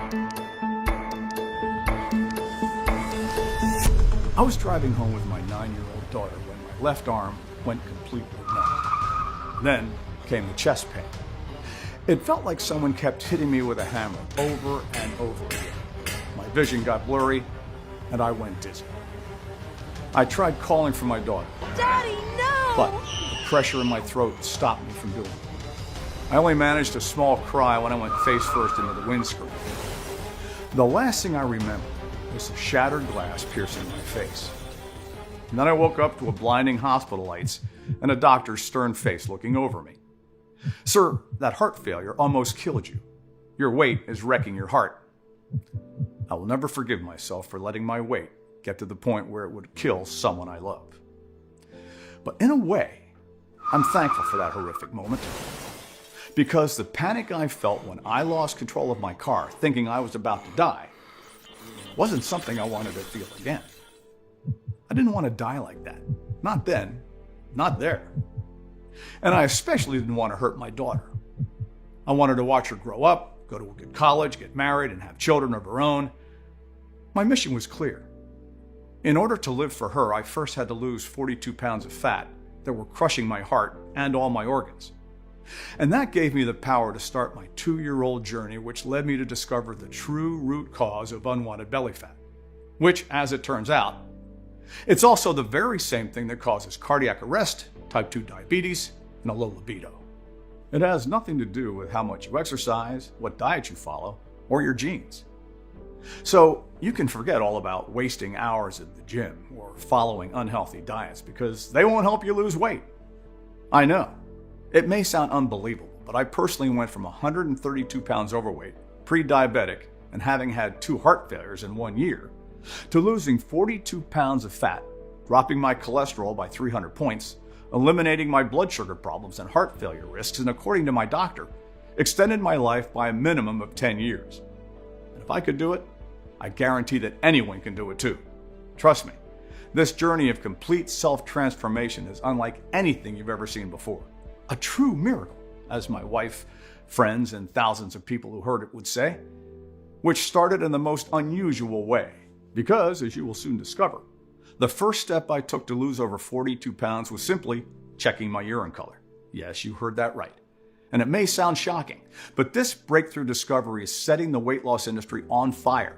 I was driving home with my 9-year-old daughter when my left arm went completely numb. Then came the chest pain. It felt like someone kept hitting me with a hammer over and over again. My vision got blurry, and I went dizzy. I tried calling for my daughter. Daddy, no! But the pressure in my throat stopped me from doing it. I only managed a small cry when I went face first into the windscreen. The last thing I remember was the shattered glass piercing my face. And then I woke up to a blinding hospital lights and a doctor's stern face looking over me. Sir, that heart failure almost killed you. Your weight is wrecking your heart. I will never forgive myself for letting my weight get to the point where it would kill someone I love. But in a way, I'm thankful for that horrific moment, because the panic I felt when I lost control of my car, thinking I was about to die, wasn't something I wanted to feel again. I didn't want to die like that. Not then, not there. And I especially didn't want to hurt my daughter. I wanted to watch her grow up, go to a good college, get married, and have children of her own. My mission was clear. In order to live for her, I first had to lose 42 pounds of fat that were crushing my heart and all my organs. And that gave me the power to start my 2-year-old journey, which led me to discover the true root cause of unwanted belly fat, which, as it turns out, it's also the very same thing that causes cardiac arrest, type 2 diabetes, and a low libido. It has nothing to do with how much you exercise, what diet you follow, or your genes. So you can forget all about wasting hours at the gym or following unhealthy diets, because they won't help you lose weight. I know. It may sound unbelievable, but I personally went from 132 pounds overweight, pre-diabetic, and having had 2 heart failures in 1 year, to losing 42 pounds of fat, dropping my cholesterol by 300 points, eliminating my blood sugar problems and heart failure risks, and according to my doctor, extended my life by a minimum of 10 years. And if I could do it, I guarantee that anyone can do it too. Trust me, this journey of complete self-transformation is unlike anything you've ever seen before. A true miracle, as my wife, friends, and thousands of people who heard it would say, which started in the most unusual way. Because, as you will soon discover, the first step I took to lose over 42 pounds was simply checking my urine color. Yes, you heard that right. And it may sound shocking, but this breakthrough discovery is setting the weight loss industry on fire.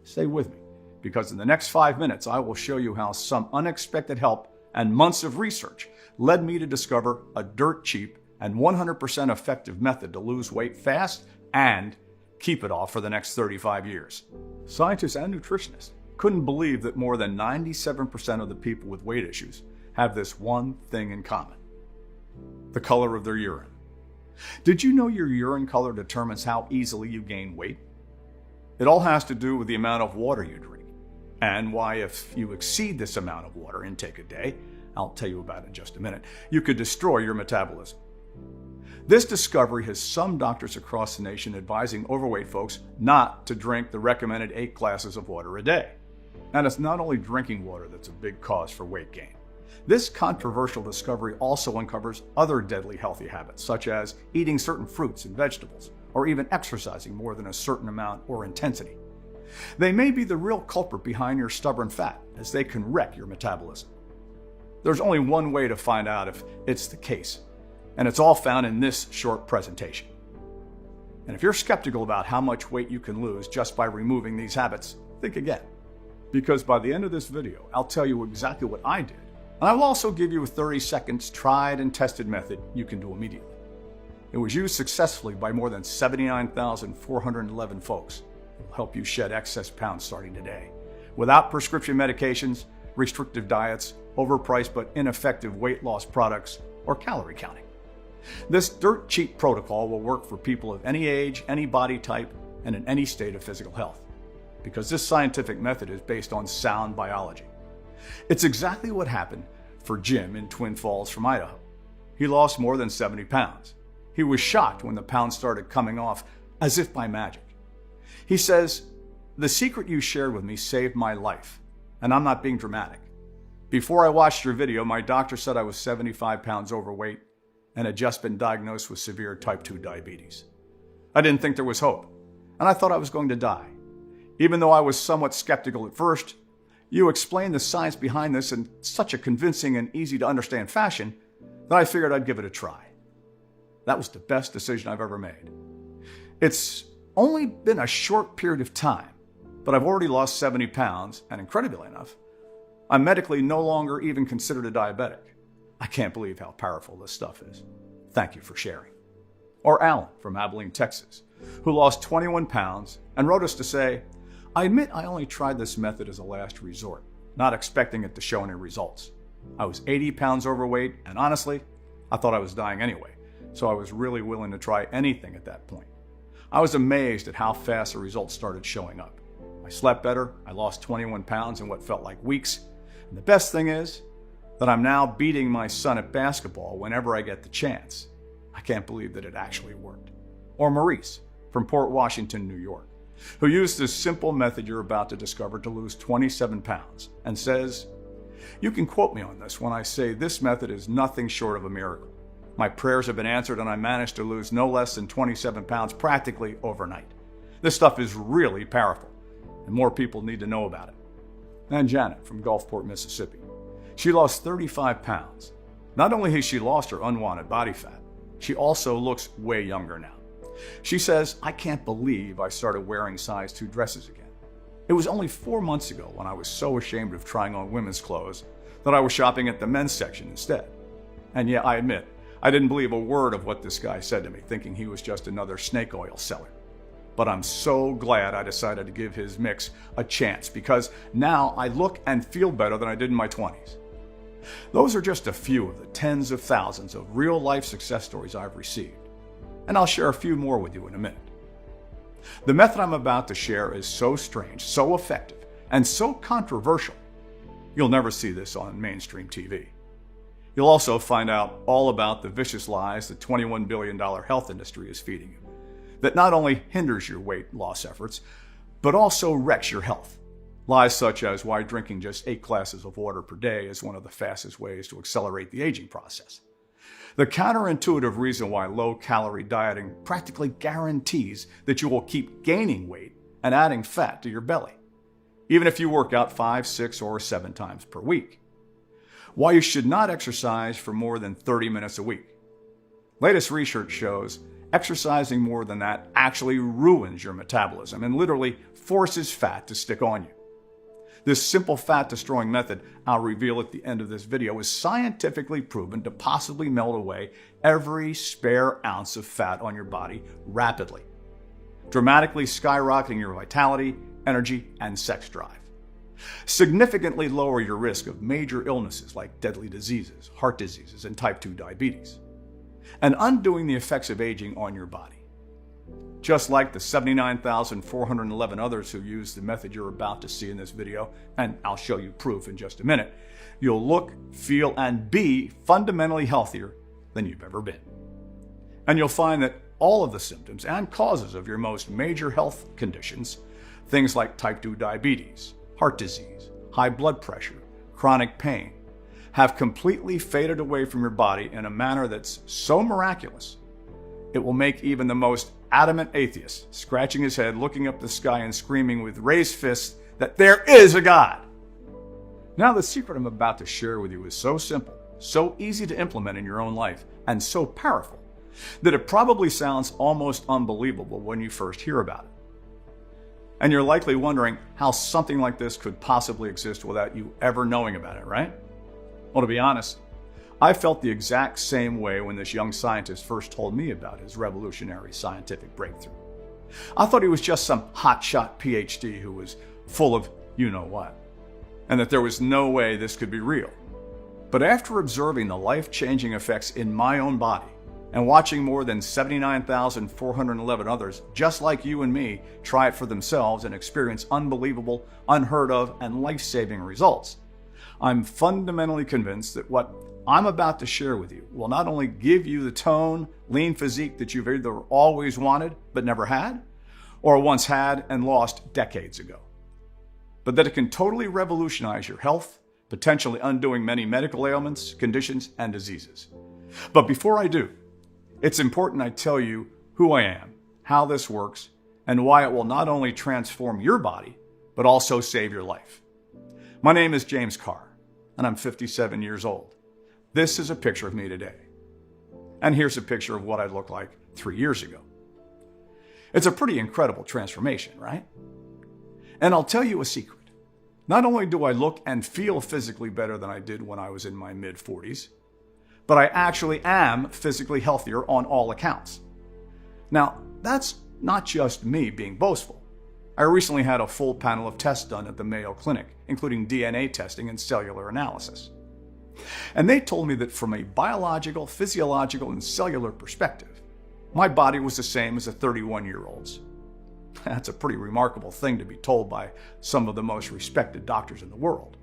Stay with me, because in the next 5 minutes, I will show you how some unexpected help and months of research led me to discover a dirt cheap and 100% effective method to lose weight fast and keep it off for the next 35 years. Scientists and nutritionists couldn't believe that more than 97% of the people with weight issues have this one thing in common: the color of their urine. Did you know your urine color determines how easily you gain weight? It all has to do with the amount of water you drink, and why if you exceed this amount of water intake a day, I'll tell you about it in just a minute, you could destroy your metabolism. This discovery has some doctors across the nation advising overweight folks not to drink the recommended 8 glasses of water a day. And it's not only drinking water that's a big cause for weight gain. This controversial discovery also uncovers other deadly healthy habits, such as eating certain fruits and vegetables, or even exercising more than a certain amount or intensity. They may be the real culprit behind your stubborn fat, as they can wreck your metabolism. There's only one way to find out if it's the case, and it's all found in this short presentation. And if you're skeptical about how much weight you can lose just by removing these habits, think again. Because by the end of this video, I'll tell you exactly what I did, and I will also give you a 30 seconds tried and tested method you can do immediately. It was used successfully by more than 79,411 folks. It will help you shed excess pounds starting today, without prescription medications, restrictive diets, overpriced but ineffective weight loss products, or calorie counting. This dirt cheap protocol will work for people of any age, any body type, and in any state of physical health, because this scientific method is based on sound biology. It's exactly what happened for Jim in Twin Falls from Idaho. He lost more than 70 pounds. He was shocked when the pounds started coming off as if by magic. He says, "The secret you shared with me saved my life, and I'm not being dramatic. Before I watched your video, my doctor said I was 75 pounds overweight and had just been diagnosed with severe type 2 diabetes. I didn't think there was hope. and I thought I was going to die. Even though I was somewhat skeptical at first, you explained the science behind this in such a convincing and easy to understand fashion that I figured I'd give it a try. That was the best decision I've ever made. It's only been a short period of time, but I've already lost 70 pounds, and incredibly enough, I'm medically no longer even considered a diabetic. I can't believe how powerful this stuff is. Thank you for sharing. Or Alan from Abilene, Texas, who lost 21 pounds and wrote us to say, I admit I only tried this method as a last resort, not expecting it to show any results. I was 80 pounds overweight, and honestly, I thought I was dying anyway, so I was really willing to try anything at that point. I was amazed at how fast the results started showing up. I slept better, I lost 21 pounds in what felt like weeks, and the best thing is that I'm now beating my son at basketball whenever I get the chance. I can't believe that it actually worked. Or Maurice from Port Washington, New York, who used this simple method you're about to discover to lose 27 pounds and says, you can quote me on this when I say this method is nothing short of a miracle. My prayers have been answered and I managed to lose no less than 27 pounds practically overnight. This stuff is really powerful, and more people need to know about it. And Janet from Gulfport, Mississippi. She lost 35 pounds. Not only has she lost her unwanted body fat, she also looks way younger now. She says, I can't believe I started wearing size 2 dresses again. It was only 4 months ago when I was so ashamed of trying on women's clothes that I was shopping at the men's section instead. And yeah, I admit, I didn't believe a word of what this guy said to me, thinking he was just another snake oil seller. But I'm so glad I decided to give his mix a chance, because now I look and feel better than I did in my 20s. Those are just a few of the tens of thousands of real-life success stories I've received, and I'll share a few more with you in a minute. The method I'm about to share is so strange, so effective, and so controversial, you'll never see this on mainstream TV. You'll also find out all about the vicious lies the $21 billion health industry is feeding you, that not only hinders your weight loss efforts, but also wrecks your health. Lies such as why drinking just 8 glasses of water per day is one of the fastest ways to accelerate the aging process. The counterintuitive reason why low-calorie dieting practically guarantees that you will keep gaining weight and adding fat to your belly, even if you work out 5, 6, or 7 times per week. Why you should not exercise for more than 30 minutes a week. Latest research shows exercising more than that actually ruins your metabolism and literally forces fat to stick on you. This simple fat-destroying method I'll reveal at the end of this video is scientifically proven to possibly melt away every spare ounce of fat on your body rapidly, dramatically skyrocketing your vitality, energy, and sex drive. Significantly lower your risk of major illnesses like deadly diseases, heart diseases, and type 2 diabetes, and undoing the effects of aging on your body. Just like the 79,411 others who used the method you're about to see in this video, and I'll show you proof in just a minute, you'll look, feel, and be fundamentally healthier than you've ever been. And you'll find that all of the symptoms and causes of your most major health conditions, things like type 2 diabetes, heart disease, high blood pressure, chronic pain, have completely faded away from your body in a manner that's so miraculous, it will make even the most adamant atheist scratching his head, looking up the sky and screaming with raised fists that there is a God. Now, the secret I'm about to share with you is so simple, so easy to implement in your own life, and so powerful that it probably sounds almost unbelievable when you first hear about it. And you're likely wondering how something like this could possibly exist without you ever knowing about it, right? Well, to be honest, I felt the exact same way when this young scientist first told me about his revolutionary scientific breakthrough. I thought he was just some hotshot PhD who was full of you-know-what, and that there was no way this could be real. But after observing the life-changing effects in my own body and watching more than 79,411 others just like you and me try it for themselves and experience unbelievable, unheard of, and life-saving results, I'm fundamentally convinced that what I'm about to share with you will not only give you the tone, lean physique that you've either always wanted but never had, or once had and lost decades ago, but that it can totally revolutionize your health, potentially undoing many medical ailments, conditions, and diseases. But before I do, it's important I tell you who I am, how this works, and why it will not only transform your body, but also save your life. My name is James Carr, and I'm 57 years old. This is a picture of me today. And here's a picture of what I looked like 3 years ago. It's a pretty incredible transformation, right? And I'll tell you a secret. Not only do I look and feel physically better than I did when I was in my mid-40s, but I actually am physically healthier on all accounts. Now, that's not just me being boastful. I recently had a full panel of tests done at the Mayo Clinic, including DNA testing and cellular analysis. And they told me that from a biological, physiological, and cellular perspective, my body was the same as a 31-year-old's. That's a pretty remarkable thing to be told by some of the most respected doctors in the world.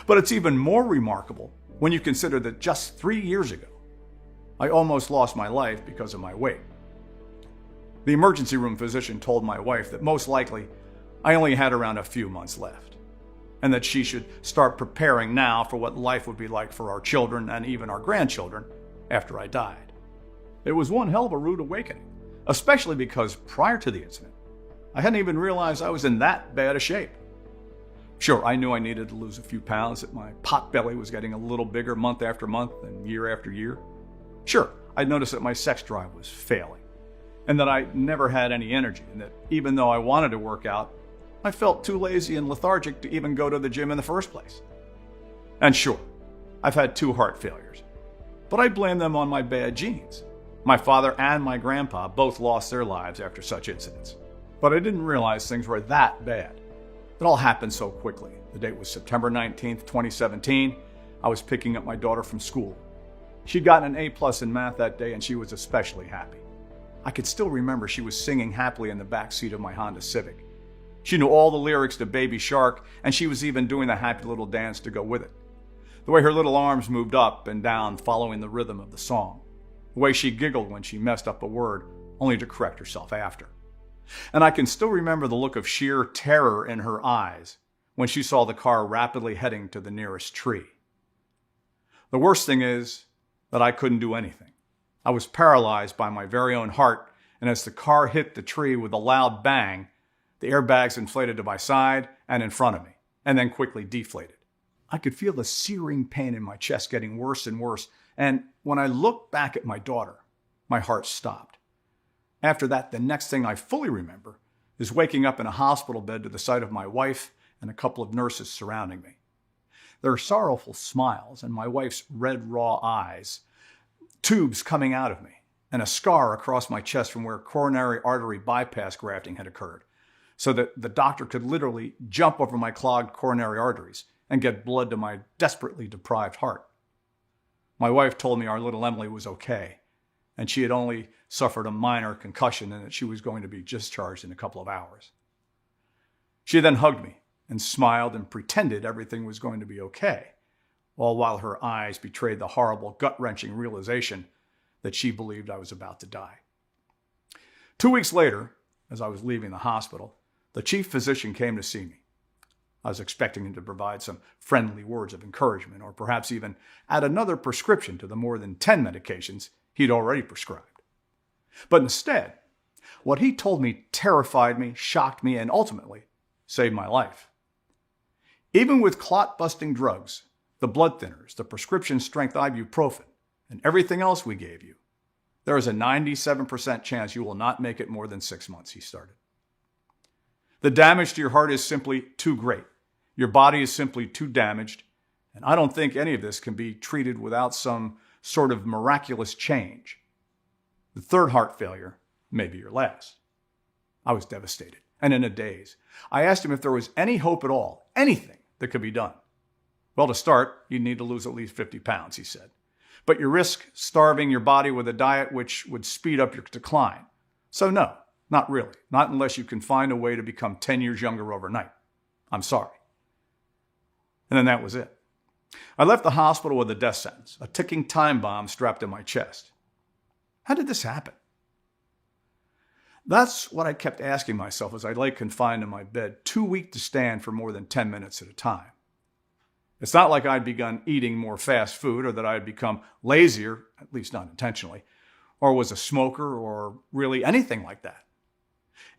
But it's even more remarkable when you consider that just 3 years ago, I almost lost my life because of my weight. The emergency room physician told my wife that most likely I only had around a few months left, and that she should start preparing now for what life would be like for our children and even our grandchildren after I died. It was one hell of a rude awakening, especially because prior to the incident, I hadn't even realized I was in that bad a shape. Sure, I knew I needed to lose a few pounds, that my pot belly was getting a little bigger month after month and year after year. Sure, I'd noticed that my sex drive was failing, and that I never had any energy, and that even though I wanted to work out, I felt too lazy and lethargic to even go to the gym in the first place. And sure, I've had 2 heart failures, but I blame them on my bad genes. My father and my grandpa both lost their lives after such incidents. But I didn't realize things were that bad. It all happened so quickly. The date was September 19th, 2017. I was picking up my daughter from school. She'd gotten an A+ in math that day, and she was especially happy. I could still remember she was singing happily in the back seat of my Honda Civic. She knew all the lyrics to Baby Shark, and she was even doing the happy little dance to go with it. The way her little arms moved up and down following the rhythm of the song. The way she giggled when she messed up a word, only to correct herself after. And I can still remember the look of sheer terror in her eyes when she saw the car rapidly heading to the nearest tree. The worst thing is that I couldn't do anything. I was paralyzed by my very own heart, and as the car hit the tree with a loud bang, the airbags inflated to my side and in front of me, and then quickly deflated. I could feel the searing pain in my chest getting worse and worse, and when I looked back at my daughter, my heart stopped. After that, the next thing I fully remember is waking up in a hospital bed to the sight of my wife and a couple of nurses surrounding me. Their sorrowful smiles and my wife's red, raw eyes, tubes coming out of me, and a scar across my chest from where coronary artery bypass grafting had occurred, so that the doctor could literally jump over my clogged coronary arteries and get blood to my desperately deprived heart. My wife told me our little Emily was okay, and she had only suffered a minor concussion and that she was going to be discharged in a couple of hours. She then hugged me and smiled and pretended everything was going to be okay, all while her eyes betrayed the horrible, gut-wrenching realization that she believed I was about to die. 2 weeks later, as I was leaving the hospital, the chief physician came to see me. I was expecting him to provide some friendly words of encouragement, or perhaps even add another prescription to the more than 10 medications he'd already prescribed. But instead, what he told me terrified me, shocked me, and ultimately saved my life. Even with clot-busting drugs, the blood thinners, the prescription-strength ibuprofen, and everything else we gave you, there is a 97% chance you will not make it more than 6 months, he started. The damage to your heart is simply too great. Your body is simply too damaged, and I don't think any of this can be treated without some sort of miraculous change. The 3rd heart failure may be your last. I was devastated and in a daze. I asked him if there was any hope at all, anything that could be done. Well, to start, you'd need to lose at least 50 pounds, he said. But you risk starving your body with a diet which would speed up your decline. So no, not really. Not unless you can find a way to become 10 years younger overnight. I'm sorry. And then that was it. I left the hospital with a death sentence, a ticking time bomb strapped to my chest. How did this happen? That's what I kept asking myself as I lay confined in my bed, too weak to stand for more than 10 minutes at a time. It's not like I'd begun eating more fast food or that I'd become lazier, at least not intentionally, or was a smoker or really anything like that.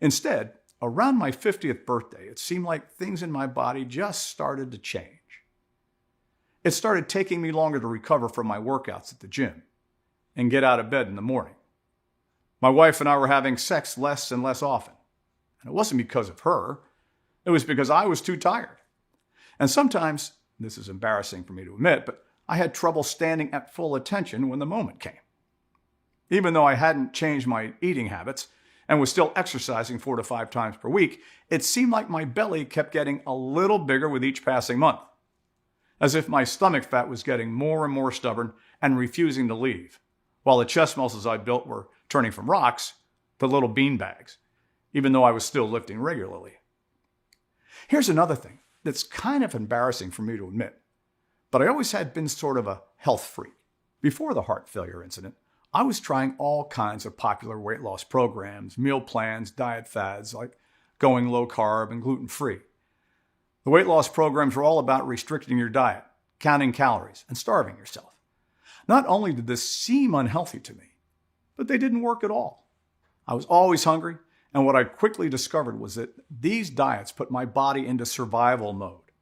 Instead, around my 50th birthday, it seemed like things in my body just started to change. It started taking me longer to recover from my workouts at the gym and get out of bed in the morning. My wife and I were having sex less and less often. And it wasn't because of her. It was because I was too tired. And sometimes, this is embarrassing for me to admit, but I had trouble standing at full attention when the moment came. Even though I hadn't changed my eating habits and was still exercising 4 to 5 times per week, it seemed like my belly kept getting a little bigger with each passing month, as if my stomach fat was getting more and more stubborn and refusing to leave, while the chest muscles I built were turning from rocks to little bean bags, even though I was still lifting regularly. Here's another thing that's kind of embarrassing for me to admit, but I always had been sort of a health freak. Before the heart failure incident, I was trying all kinds of popular weight loss programs, meal plans, diet fads, like going low carb and gluten-free. The weight loss programs were all about restricting your diet, counting calories, and starving yourself. Not only did this seem unhealthy to me, but they didn't work at all. I was always hungry, and what I quickly discovered was that these diets put my body into survival mode,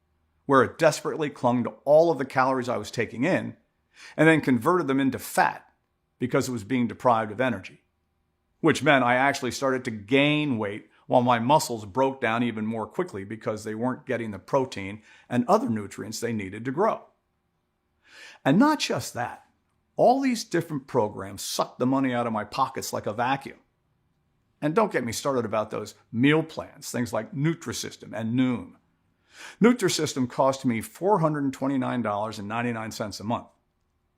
where it desperately clung to all of the calories I was taking in, and then converted them into fat because it was being deprived of energy, which meant I actually started to gain weight while my muscles broke down even more quickly because they weren't getting the protein and other nutrients they needed to grow. And not just that, all these different programs sucked the money out of my pockets like a vacuum. And don't get me started about those meal plans, things like Nutrisystem and Noom. Nutrisystem cost me $429.99 a month,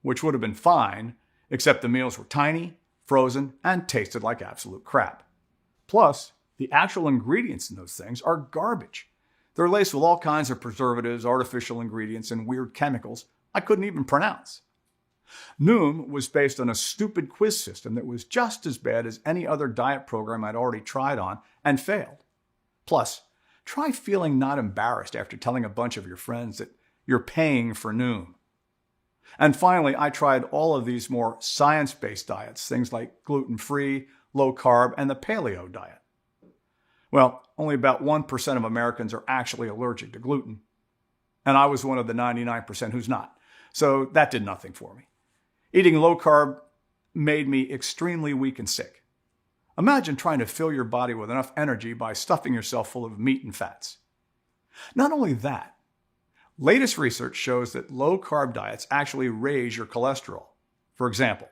which would have been fine, except the meals were tiny, frozen, and tasted like absolute crap. Plus, the actual ingredients in those things are garbage. They're laced with all kinds of preservatives, artificial ingredients, and weird chemicals I couldn't even pronounce. Noom was based on a stupid quiz system that was just as bad as any other diet program I'd already tried on and failed. Plus, try feeling not embarrassed after telling a bunch of your friends that you're paying for Noom. And finally, I tried all of these more science-based diets, things like gluten-free, low-carb, and the paleo diet. Well, only about 1% of Americans are actually allergic to gluten, and I was one of the 99% who's not. So that did nothing for me. Eating low-carb made me extremely weak and sick. Imagine trying to fill your body with enough energy by stuffing yourself full of meat and fats. Not only that, latest research shows that low-carb diets actually raise your cholesterol. For example,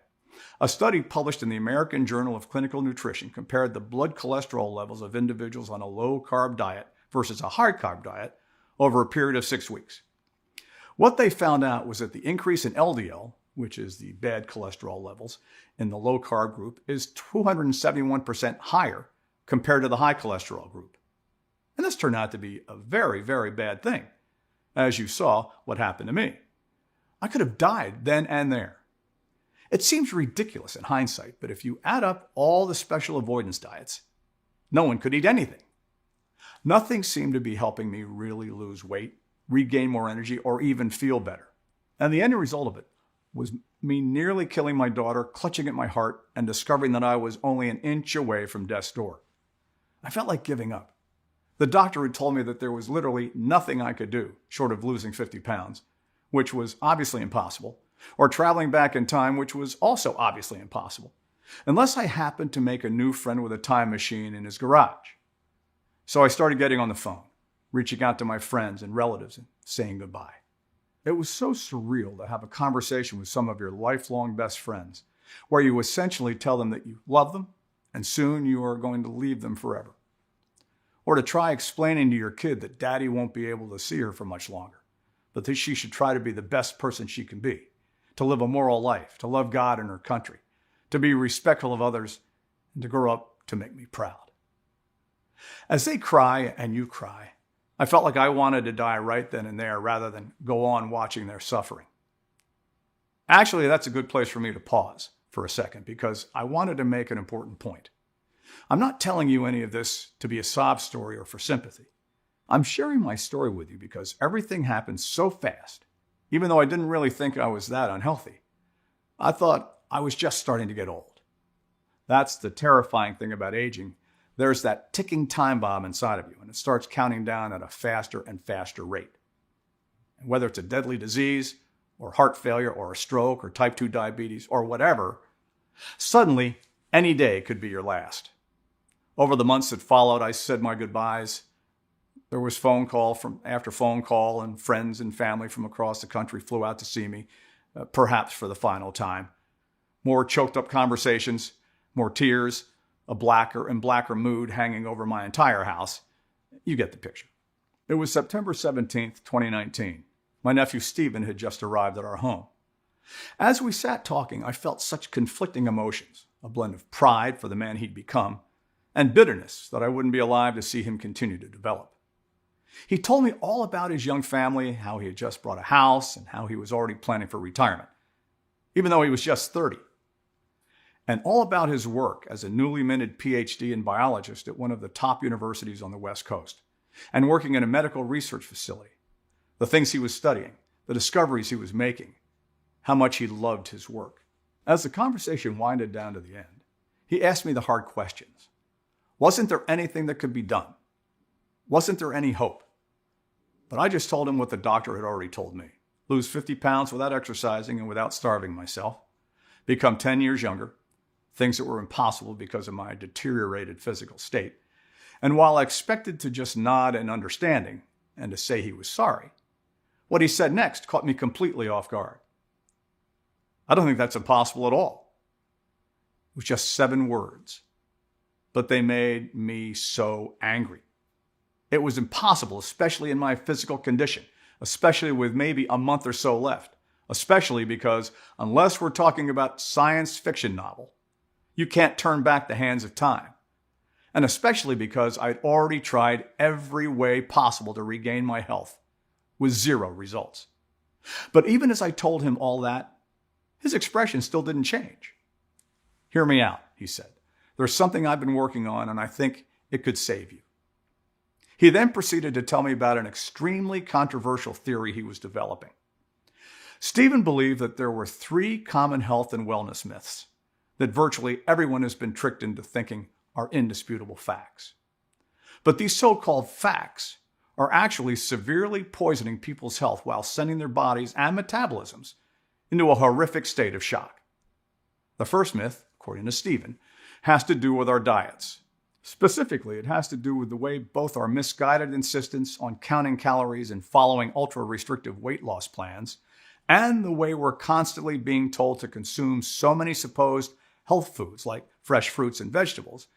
a study published in the American Journal of Clinical Nutrition compared the blood cholesterol levels of individuals on a low-carb diet versus a high-carb diet over a period of 6 weeks. What they found out was that the increase in LDL, which is the bad cholesterol levels, in the low-carb group is 271% higher compared to the high cholesterol group. And this turned out to be a very, very bad thing. As you saw what happened to me. I could have died then and there. It seems ridiculous in hindsight, but if you add up all the special avoidance diets, no one could eat anything. Nothing seemed to be helping me really lose weight, regain more energy, or even feel better. And the end result of it was me nearly killing my daughter, clutching at my heart, and discovering that I was only an inch away from death's door. I felt like giving up. The doctor had told me that there was literally nothing I could do, short of losing 50 pounds, which was obviously impossible, or traveling back in time, which was also obviously impossible, unless I happened to make a new friend with a time machine in his garage. So I started getting on the phone, reaching out to my friends and relatives and saying goodbye. It was so surreal to have a conversation with some of your lifelong best friends, where you essentially tell them that you love them and soon you are going to leave them forever. Or to try explaining to your kid that daddy won't be able to see her for much longer, but that she should try to be the best person she can be, to live a moral life, to love God and her country, to be respectful of others, and to grow up to make me proud. As they cry and you cry, I felt like I wanted to die right then and there rather than go on watching their suffering. Actually, that's a good place for me to pause for a second because I wanted to make an important point. I'm not telling you any of this to be a sob story or for sympathy. I'm sharing my story with you because everything happened so fast, even though I didn't really think I was that unhealthy. I thought I was just starting to get old. That's the terrifying thing about aging, there's that ticking time bomb inside of you, and it starts counting down at a faster and faster rate. And whether it's a deadly disease, or heart failure, or a stroke, or type 2 diabetes, or whatever, suddenly, any day could be your last. Over the months that followed, I said my goodbyes. There was phone call after phone call, and friends and family from across the country flew out to see me, perhaps for the final time. More choked up conversations, more tears, a blacker and blacker mood hanging over my entire house. You get the picture. It was September 17th, 2019. My nephew Stephen had just arrived at our home. As we sat talking, I felt such conflicting emotions, a blend of pride for the man he'd become, and bitterness that I wouldn't be alive to see him continue to develop. He told me all about his young family, how he had just bought a house, and how he was already planning for retirement, even though he was just 30. And all about his work as a newly minted PhD in biologist at one of the top universities on the West Coast, and working in a medical research facility, the things he was studying, the discoveries he was making, how much he loved his work. As the conversation winded down to the end, he asked me the hard questions. Wasn't there anything that could be done? Wasn't there any hope? But I just told him what the doctor had already told me. Lose 50 pounds without exercising and without starving myself. Become 10 years younger. Things that were impossible because of my deteriorated physical state. And while I expected to just nod in understanding and to say he was sorry, what he said next caught me completely off guard. I don't think that's impossible at all. It was just 7 words, but they made me so angry. It was impossible, especially in my physical condition, especially with maybe a month or so left, especially because unless we're talking about science fiction novel, you can't turn back the hands of time. And especially because I'd already tried every way possible to regain my health with 0 results. But even as I told him all that, his expression still didn't change. Hear me out, he said. There's something I've been working on, and I think it could save you. He then proceeded to tell me about an extremely controversial theory he was developing. Stephen believed that there were 3 common health and wellness myths that virtually everyone has been tricked into thinking are indisputable facts. But these so-called facts are actually severely poisoning people's health while sending their bodies and metabolisms into a horrific state of shock. The first myth, according to Stephen, has to do with our diets. Specifically, it has to do with the way both our misguided insistence on counting calories and following ultra-restrictive weight loss plans, and the way we're constantly being told to consume so many supposed health foods like fresh fruits and vegetables,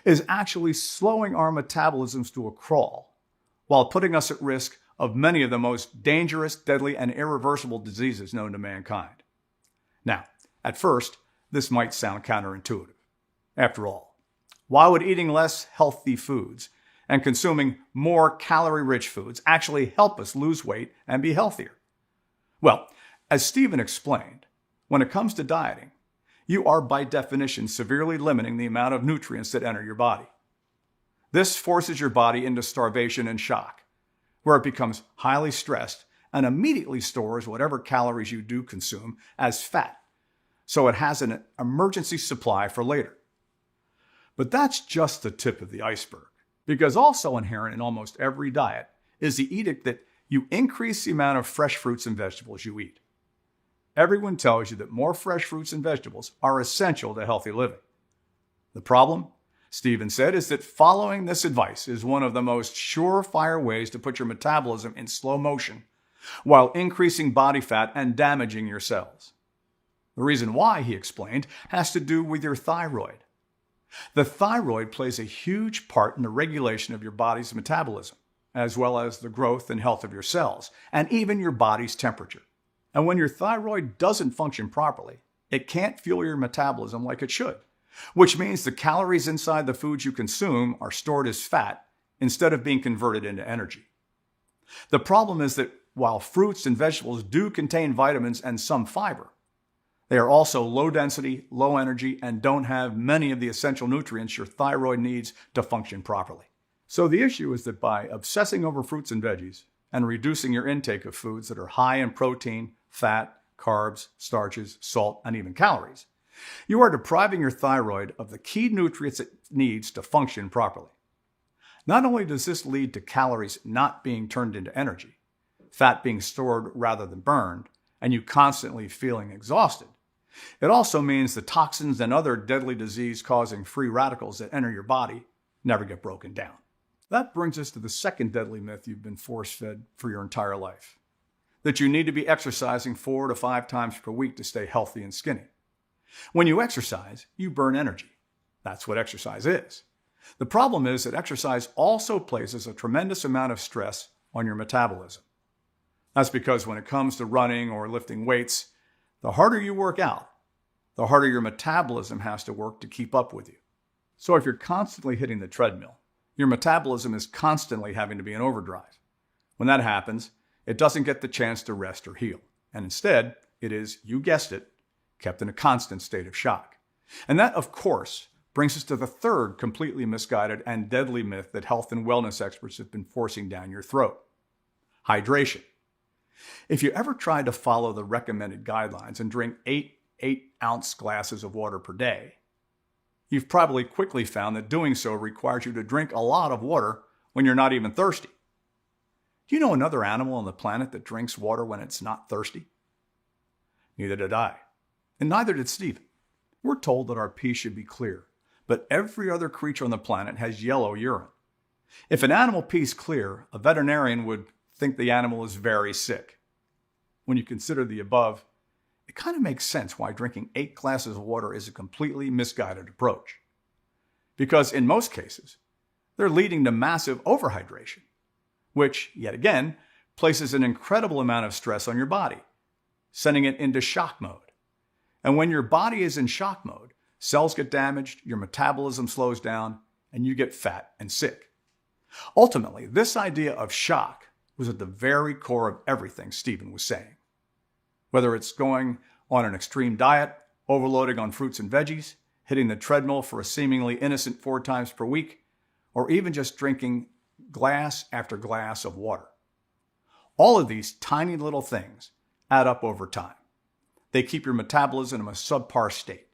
is actually slowing our metabolisms to a crawl, while putting us at risk of many of the most dangerous, deadly, and irreversible diseases known to mankind. Now, at first, this might sound counterintuitive. After all, why would eating less healthy foods and consuming more calorie-rich foods actually help us lose weight and be healthier? Well, as Stephen explained, when it comes to dieting, you are by definition severely limiting the amount of nutrients that enter your body. This forces your body into starvation and shock, where it becomes highly stressed and immediately stores whatever calories you do consume as fat, so it has an emergency supply for later. But that's just the tip of the iceberg, because also inherent in almost every diet is the edict that you increase the amount of fresh fruits and vegetables you eat. Everyone tells you that more fresh fruits and vegetables are essential to healthy living. The problem, Stephen said, is that following this advice is one of the most surefire ways to put your metabolism in slow motion while increasing body fat and damaging your cells. The reason why, he explained, has to do with your thyroid. The thyroid plays a huge part in the regulation of your body's metabolism, as well as the growth and health of your cells, and even your body's temperature. And when your thyroid doesn't function properly, it can't fuel your metabolism like it should, which means the calories inside the foods you consume are stored as fat instead of being converted into energy. The problem is that while fruits and vegetables do contain vitamins and some fiber, they are also low density, low energy, and don't have many of the essential nutrients your thyroid needs to function properly. So the issue is that by obsessing over fruits and veggies and reducing your intake of foods that are high in protein, fat, carbs, starches, salt, and even calories, You are depriving your thyroid of the key nutrients it needs to function properly. Not only does this lead to calories not being turned into energy, fat being stored rather than burned, and you constantly feeling exhausted, it also means the toxins and other deadly disease-causing free radicals that enter your body never get broken down. That brings us to the second deadly myth you've been force-fed for your entire life, that you need to be exercising 4 to 5 times per week to stay healthy and skinny. When you exercise, you burn energy. That's what exercise is. The problem is that exercise also places a tremendous amount of stress on your metabolism. That's because when it comes to running or lifting weights, the harder you work out, the harder your metabolism has to work to keep up with you. So if you're constantly hitting the treadmill, your metabolism is constantly having to be in overdrive. When that happens, it doesn't get the chance to rest or heal. And instead, it is, you guessed it, kept in a constant state of shock. And that, of course, brings us to the third completely misguided and deadly myth that health and wellness experts have been forcing down your throat: hydration. If you ever tried to follow the recommended guidelines and drink 8-ounce glasses of water per day, you've probably quickly found that doing so requires you to drink a lot of water when you're not even thirsty. Do you know another animal on the planet that drinks water when it's not thirsty? Neither did I. And neither did Stephen. We're told that our pee should be clear, but every other creature on the planet has yellow urine. If an animal pees clear, a veterinarian would think the animal is very sick. When you consider the above, it kind of makes sense why drinking 8 glasses of water is a completely misguided approach. Because in most cases, they're leading to massive overhydration, which, yet again, places an incredible amount of stress on your body, sending it into shock mode. And when your body is in shock mode, cells get damaged, your metabolism slows down, and you get fat and sick. Ultimately, this idea of shock was at the very core of everything Stephen was saying. Whether it's going on an extreme diet, overloading on fruits and veggies, hitting the treadmill for a seemingly innocent 4 times per week, or even just drinking glass after glass of water. All of these tiny little things add up over time. They keep your metabolism in a subpar state,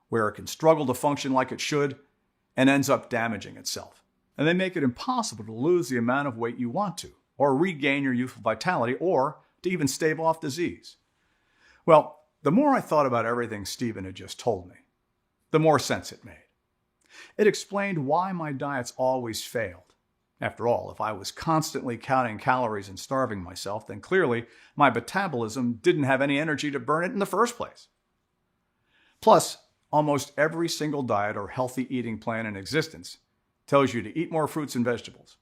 where it can struggle to function like it should and ends up damaging itself. And they make it impossible to lose the amount of weight you want to, or regain your youthful vitality, or to even stave off disease. Well, the more I thought about everything Stephen had just told me, the more sense it made. It explained why my diets always failed. After all, if I was constantly counting calories and starving myself, then clearly my metabolism didn't have any energy to burn it in the first place. Plus, almost every single diet or healthy eating plan in existence tells you to eat more fruits and vegetables.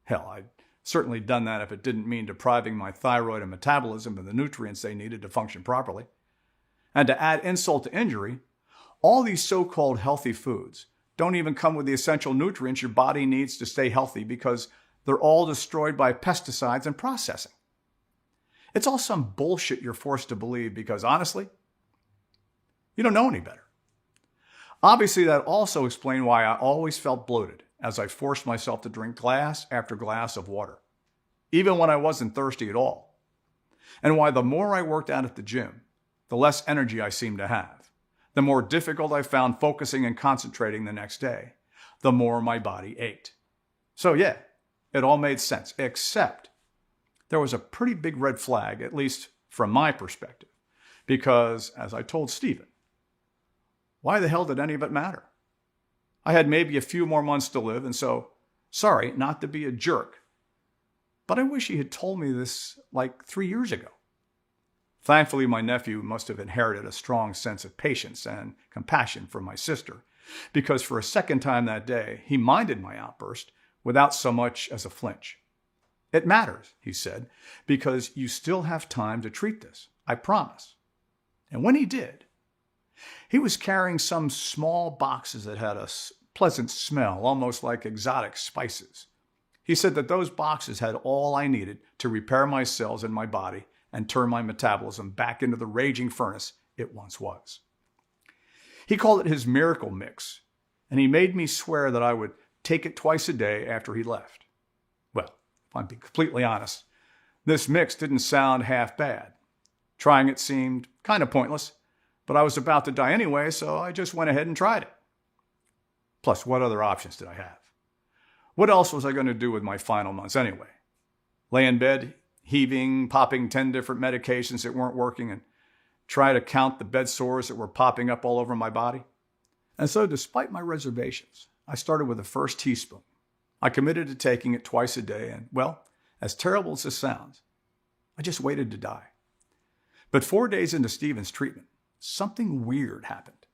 Hell, I'd certainly done that if it didn't mean depriving my thyroid and metabolism of the nutrients they needed to function properly. And to add insult to injury, all these so-called healthy foods don't even come with the essential nutrients your body needs to stay healthy because they're all destroyed by pesticides and processing. It's all some bullshit you're forced to believe because, honestly, you don't know any better. Obviously, that also explained why I always felt bloated as I forced myself to drink glass after glass of water, even when I wasn't thirsty at all. And why the more I worked out at the gym, the less energy I seemed to have. The more difficult I found focusing and concentrating the next day, the more my body ached. So yeah, it all made sense, except there was a pretty big red flag, at least from my perspective, because, as I told Stephen, why the hell did any of it matter? I had maybe a few more months to live, and so, sorry, not to be a jerk, but I wish he had told me this like 3 years ago. Thankfully, my nephew must have inherited a strong sense of patience and compassion from my sister, because for a second time that day, he minded my outburst without so much as a flinch. It matters, he said, because you still have time to treat this, I promise. And when he did, he was carrying some small boxes that had a pleasant smell, almost like exotic spices. He said that those boxes had all I needed to repair my cells in my body and turn my metabolism back into the raging furnace it once was. He called it his miracle mix, and he made me swear that I would take it twice a day after he left. Well, if I'm being completely honest, this mix didn't sound half bad. Trying it seemed kind of pointless, But I was about to die anyway, so I just went ahead and tried it. Plus, what other options did I have? What else was I going to do with my final months anyway? Lay in bed, heaving, popping 10 different medications that weren't working, and try to count the bed sores that were popping up all over my body? And so, despite my reservations, I started with the first teaspoon. I committed to taking it twice a day, and, well, as terrible as this sounds, I just waited to die. But 4 days into Stephen's treatment, something weird happened.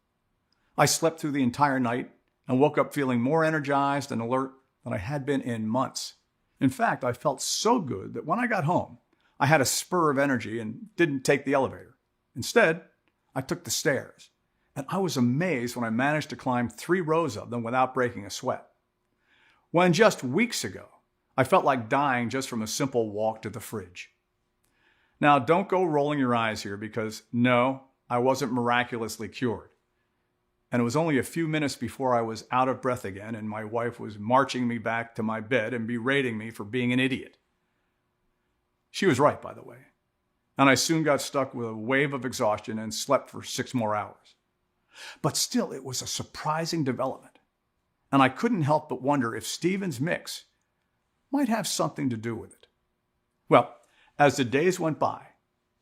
I slept through the entire night and woke up feeling more energized and alert than I had been in months. In fact, I felt so good that when I got home, I had a spur of energy and didn't take the elevator. Instead, I took the stairs, and I was amazed when I managed to climb 3 rows of them without breaking a sweat. When just weeks ago, I felt like dying just from a simple walk to the fridge. Now, don't go rolling your eyes here because, no, I wasn't miraculously cured. And it was only a few minutes before I was out of breath again and my wife was marching me back to my bed and berating me for being an idiot. She was right, by the way. And I soon got stuck with a wave of exhaustion and slept for 6 more hours. But still, it was a surprising development. And I couldn't help but wonder if Stephen's mix might have something to do with it. Well, as the days went by,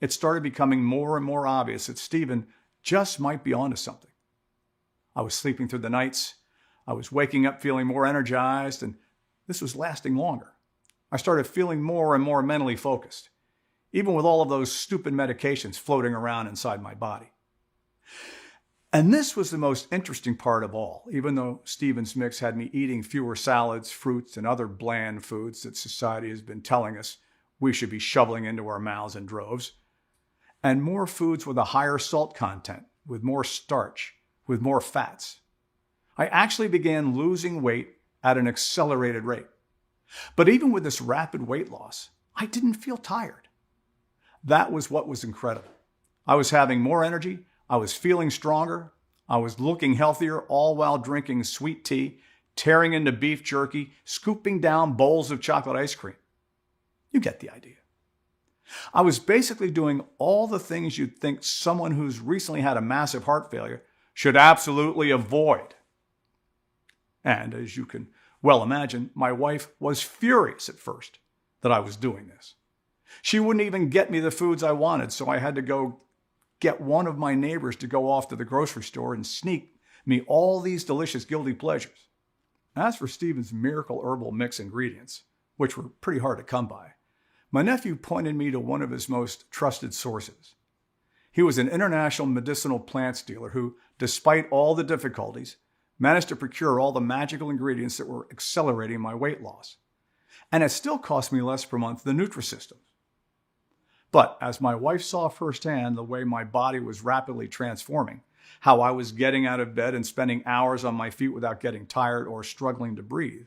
it started becoming more and more obvious that Stephen just might be onto something. I was sleeping through the nights. I was waking up feeling more energized, and this was lasting longer. I started feeling more and more mentally focused, even with all of those stupid medications floating around inside my body. And this was the most interesting part of all, even though Stephen's mix had me eating fewer salads, fruits, and other bland foods that society has been telling us we should be shoveling into our mouths in droves, and more foods with a higher salt content, with more starch, with more fats. I actually began losing weight at an accelerated rate. But even with this rapid weight loss, I didn't feel tired. That was what was incredible. I was having more energy, I was feeling stronger, I was looking healthier, all while drinking sweet tea, tearing into beef jerky, scooping down bowls of chocolate ice cream. You get the idea. I was basically doing all the things you'd think someone who's recently had a massive heart failure should absolutely avoid. And as you can well imagine, my wife was furious at first that I was doing this. She wouldn't even get me the foods I wanted, so I had to go get one of my neighbors to go off to the grocery store and sneak me all these delicious guilty pleasures. As for Stephen's miracle herbal mix ingredients, which were pretty hard to come by, my nephew pointed me to one of his most trusted sources. He was an international medicinal plants dealer who, despite all the difficulties, managed to procure all the magical ingredients that were accelerating my weight loss. And it still cost me less per month than Nutrisystem. But as my wife saw firsthand the way my body was rapidly transforming, how I was getting out of bed and spending hours on my feet without getting tired or struggling to breathe,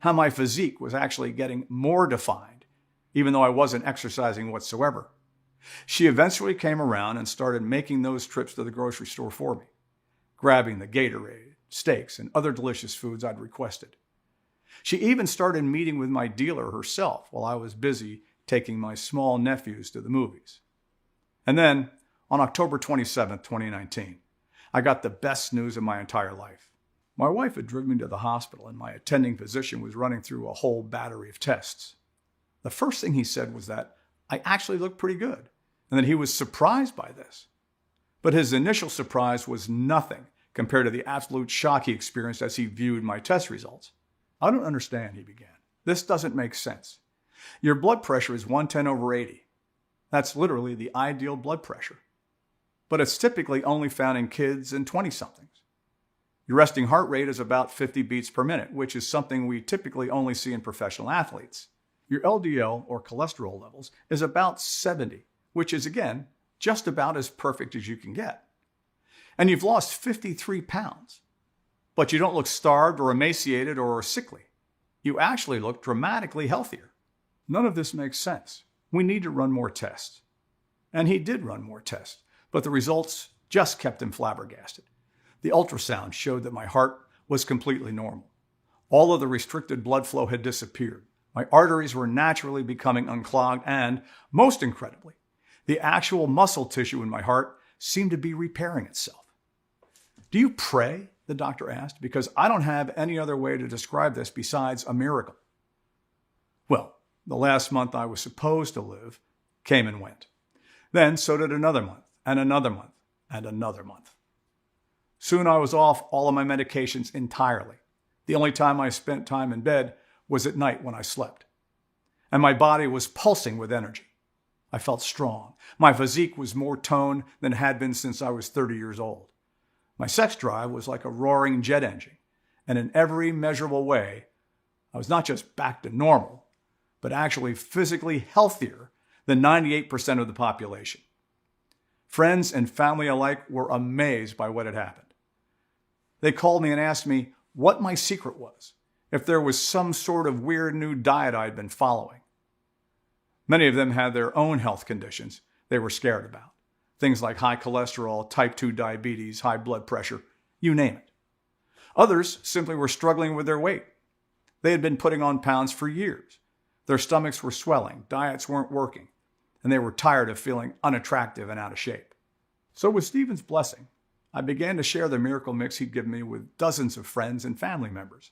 how my physique was actually getting more defined, even though I wasn't exercising whatsoever, she eventually came around and started making those trips to the grocery store for me, grabbing the Gatorade, steaks, and other delicious foods I'd requested. She even started meeting with my dealer herself while I was busy taking my small nephews to the movies. And then, on October 27th, 2019, I got the best news of my entire life. My wife had driven me to the hospital, and my attending physician was running through a whole battery of tests. The first thing he said was that I actually looked pretty good, and that he was surprised by this. But his initial surprise was nothing compared to the absolute shock he experienced as he viewed my test results. "I don't understand," he began. "This doesn't make sense. Your blood pressure is 110/80. That's literally the ideal blood pressure. But it's typically only found in kids and 20-somethings. Your resting heart rate is about 50 beats per minute, which is something we typically only see in professional athletes. Your LDL, or cholesterol levels, is about 70, which is, again, just about as perfect as you can get. And you've lost 53 pounds. But you don't look starved or emaciated or sickly. You actually look dramatically healthier. None of this makes sense. We need to run more tests." And he did run more tests, but the results just kept him flabbergasted. The ultrasound showed that my heart was completely normal. All of the restricted blood flow had disappeared. My arteries were naturally becoming unclogged, and, most incredibly, the actual muscle tissue in my heart seemed to be repairing itself. Do you pray? The doctor asked, because I don't have any other way to describe this besides a miracle. Well, the last month I was supposed to live came and went. Then so did another month, and another month, and another month. Soon I was off all of my medications entirely. The only time I spent time in bed was at night when I slept. And my body was pulsing with energy. I felt strong. My physique was more toned than it had been since I was 30 years old. My sex drive was like a roaring jet engine, and in every measurable way, I was not just back to normal, but actually physically healthier than 98% of the population. Friends and family alike were amazed by what had happened. They called me and asked me what my secret was, if there was some sort of weird new diet I'd been following. Many of them had their own health conditions they were scared about. Things like high cholesterol, type 2 diabetes, high blood pressure, you name it. Others simply were struggling with their weight. They had been putting on pounds for years. Their stomachs were swelling, diets weren't working, and they were tired of feeling unattractive and out of shape. So with Stephen's blessing, I began to share the miracle mix he'd given me with dozens of friends and family members,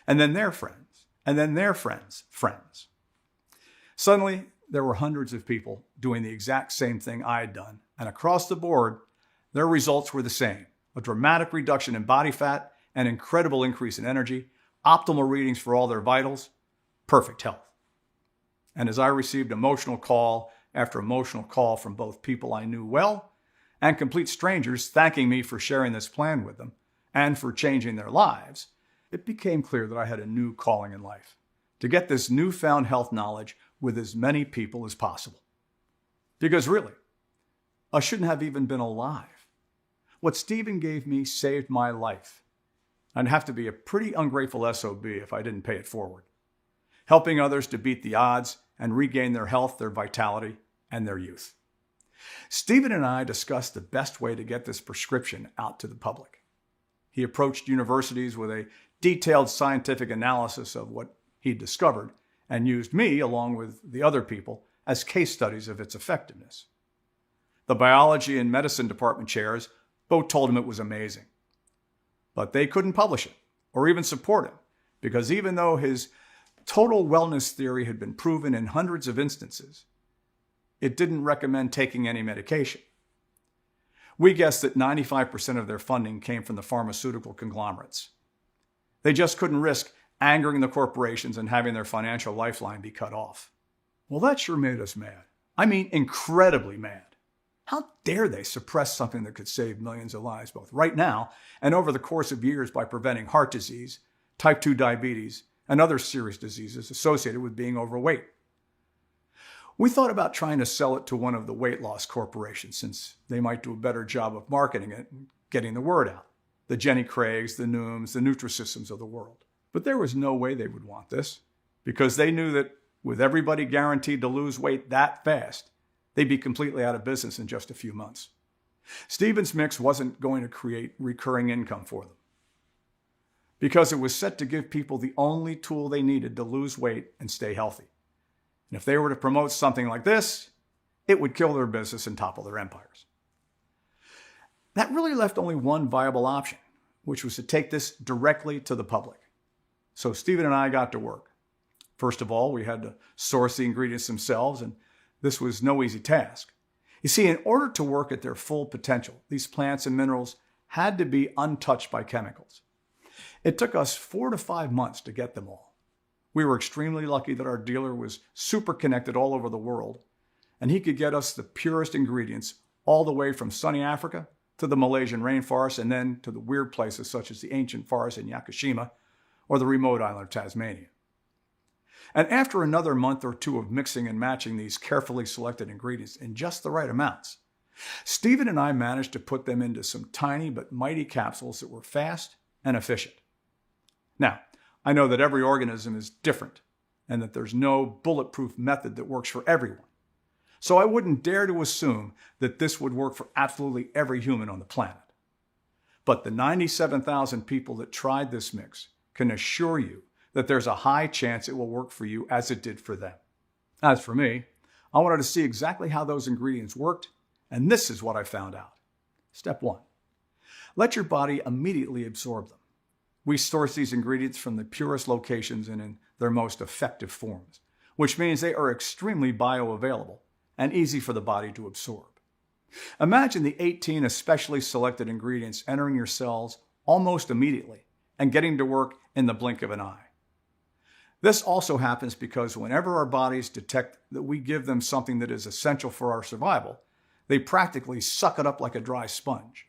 and then their friends, and then their friends' friends. Suddenly, there were hundreds of people doing the exact same thing I had done, and across the board, their results were the same. A dramatic reduction in body fat, an incredible increase in energy, optimal readings for all their vitals, perfect health. And as I received emotional call after emotional call from both people I knew well and complete strangers thanking me for sharing this plan with them and for changing their lives, it became clear that I had a new calling in life, to get this newfound health knowledge with as many people as possible. Because really, I shouldn't have even been alive. What Stephen gave me saved my life. I'd have to be a pretty ungrateful SOB if I didn't pay it forward. Helping others to beat the odds and regain their health, their vitality, and their youth. Stephen and I discussed the best way to get this prescription out to the public. He approached universities with a detailed scientific analysis of what he'd discovered and used me, along with the other people, as case studies of its effectiveness. The biology and medicine department chairs both told him it was amazing. But they couldn't publish it or even support it because even though his total wellness theory had been proven in hundreds of instances, it didn't recommend taking any medication. We guessed that 95% of their funding came from the pharmaceutical conglomerates. They just couldn't risk angering the corporations and having their financial lifeline be cut off. Well, that sure made us mad. I mean, incredibly mad. How dare they suppress something that could save millions of lives, both right now and over the course of years, by preventing heart disease, type 2 diabetes, and other serious diseases associated with being overweight. We thought about trying to sell it to one of the weight loss corporations, since they might do a better job of marketing it and getting the word out. The Jenny Craigs, the Nooms, the Nutrisystems of the world. But there was no way they would want this, because they knew that with everybody guaranteed to lose weight that fast, they'd be completely out of business in just a few months. Stephen's mix wasn't going to create recurring income for them, because it was set to give people the only tool they needed to lose weight and stay healthy. And if they were to promote something like this, it would kill their business and topple their empires. That really left only one viable option, which was to take this directly to the public. So Stephen and I got to work. First of all, we had to source the ingredients themselves, and this was no easy task. You see, in order to work at their full potential, these plants and minerals had to be untouched by chemicals. It took us 4 to 5 months to get them all. We were extremely lucky that our dealer was super connected all over the world, and he could get us the purest ingredients all the way from sunny Africa to the Malaysian rainforest, and then to the weird places such as the ancient forest in Yakushima or the remote island of Tasmania. And after another month or two of mixing and matching these carefully selected ingredients in just the right amounts, Stephen and I managed to put them into some tiny but mighty capsules that were fast and efficient. Now, I know that every organism is different and that there's no bulletproof method that works for everyone. So I wouldn't dare to assume that this would work for absolutely every human on the planet. But the 97,000 people that tried this mix can assure you that there's a high chance it will work for you as it did for them. As for me, I wanted to see exactly how those ingredients worked, and this is what I found out. Step 1. Let your body immediately absorb them. We source these ingredients from the purest locations and in their most effective forms, which means they are extremely bioavailable and easy for the body to absorb. Imagine the 18 especially selected ingredients entering your cells almost immediately and getting to work in the blink of an eye. This also happens because whenever our bodies detect that we give them something that is essential for our survival, they practically suck it up like a dry sponge.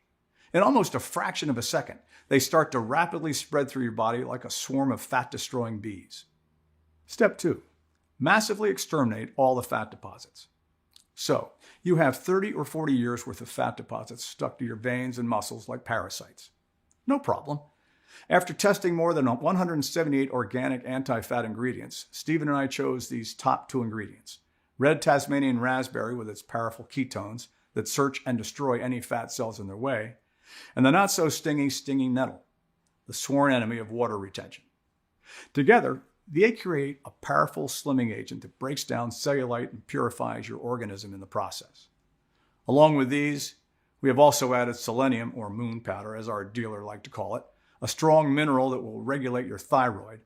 In almost a fraction of a second, they start to rapidly spread through your body like a swarm of fat-destroying bees. Step 2. Massively exterminate all the fat deposits. So, you have 30 or 40 years worth of fat deposits stuck to your veins and muscles like parasites. No problem. After testing more than 178 organic anti-fat ingredients, Stephen and I chose these top 2 ingredients. Red Tasmanian raspberry with its powerful ketones that search and destroy any fat cells in their way, and the not-so-stingy stinging nettle, the sworn enemy of water retention. Together, they create a powerful slimming agent that breaks down cellulite and purifies your organism in the process. Along with these, we have also added selenium, or moon powder, as our dealer liked to call it, a strong mineral that will regulate your thyroid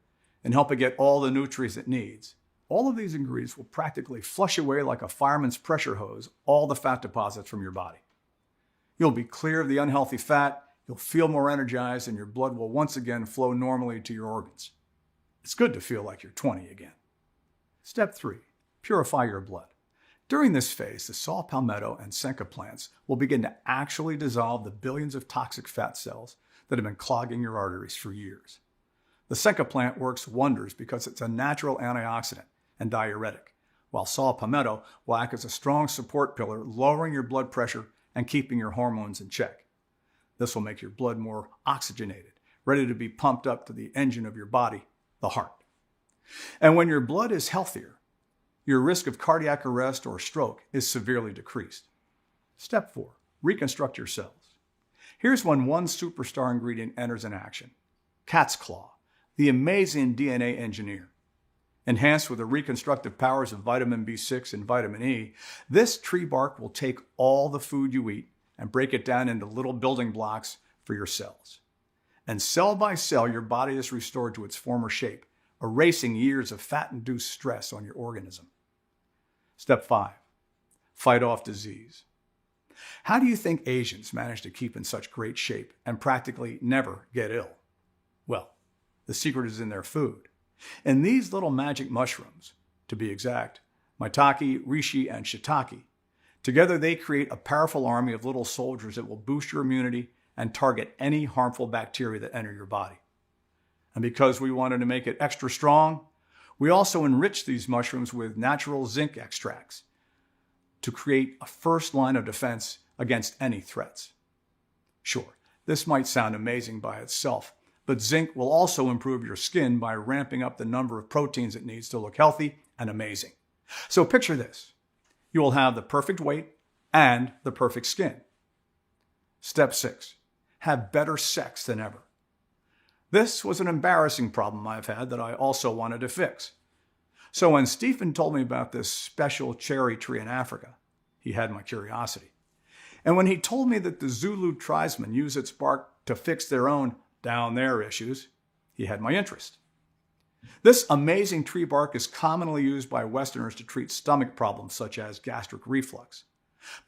and help it get all the nutrients it needs. All of these ingredients will practically flush away like a fireman's pressure hose all the fat deposits from your body. You'll be clear of the unhealthy fat, you'll feel more energized, and your blood will once again flow normally to your organs. It's good to feel like you're 20 again. Step 3. Purify your blood. During this phase, the saw palmetto and senka plants will begin to actually dissolve the billions of toxic fat cells that have been clogging your arteries for years. The senka plant works wonders because it's a natural antioxidant and diuretic, while saw palmetto will act as a strong support pillar, lowering your blood pressure and keeping your hormones in check. This will make your blood more oxygenated, ready to be pumped up to the engine of your body, the heart. And when your blood is healthier, your risk of cardiac arrest or stroke is severely decreased. Step 4. Reconstruct your cells. Here's when one superstar ingredient enters in action. Cat's claw, the amazing DNA engineer. Enhanced with the reconstructive powers of vitamin B6 and vitamin E, this tree bark will take all the food you eat and break it down into little building blocks for your cells. And cell by cell, your body is restored to its former shape, erasing years of fat-induced stress on your organism. Step 5. Fight off disease. How do you think Asians manage to keep in such great shape and practically never get ill? Well, the secret is in their food. And these little magic mushrooms, to be exact, maitake, reishi, and shiitake, together they create a powerful army of little soldiers that will boost your immunity and target any harmful bacteria that enter your body. And because we wanted to make it extra strong, we also enrich these mushrooms with natural zinc extracts to create a first line of defense against any threats. Sure, this might sound amazing by itself, but zinc will also improve your skin by ramping up the number of proteins it needs to look healthy and amazing. So picture this. You will have the perfect weight and the perfect skin. Step 6. Have better sex than ever. This was an embarrassing problem I've had that I also wanted to fix. So when Stephen told me about this special cherry tree in Africa, he had my curiosity. And when he told me that the Zulu tribesmen use its bark to fix their own down there issues, he had my interest. This amazing tree bark is commonly used by Westerners to treat stomach problems such as gastric reflux.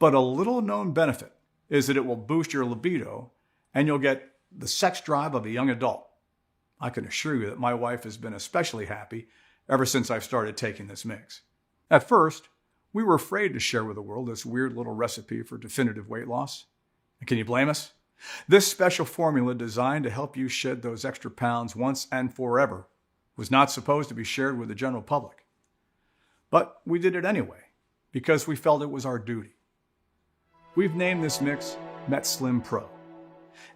But a little known benefit is that it will boost your libido and you'll get the sex drive of a young adult. I can assure you that my wife has been especially happy ever since I've started taking this mix. At first, we were afraid to share with the world this weird little recipe for definitive weight loss. And can you blame us? This special formula designed to help you shed those extra pounds once and forever was not supposed to be shared with the general public. But we did it anyway, because we felt it was our duty. We've named this mix Metslim Pro.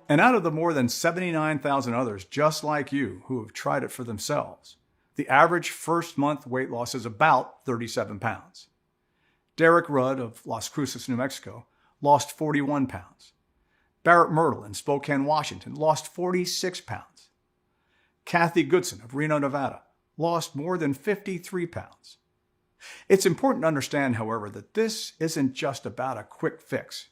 And out of the more than 79,000 others just like you who have tried it for themselves, the average first month weight loss is about 37 pounds. Derek Rudd of Las Cruces, New Mexico, lost 41 pounds. Barrett Myrtle in Spokane, Washington, lost 46 pounds. Kathy Goodson of Reno, Nevada, lost more than 53 pounds. It's important to understand, however, that this isn't just about a quick fix.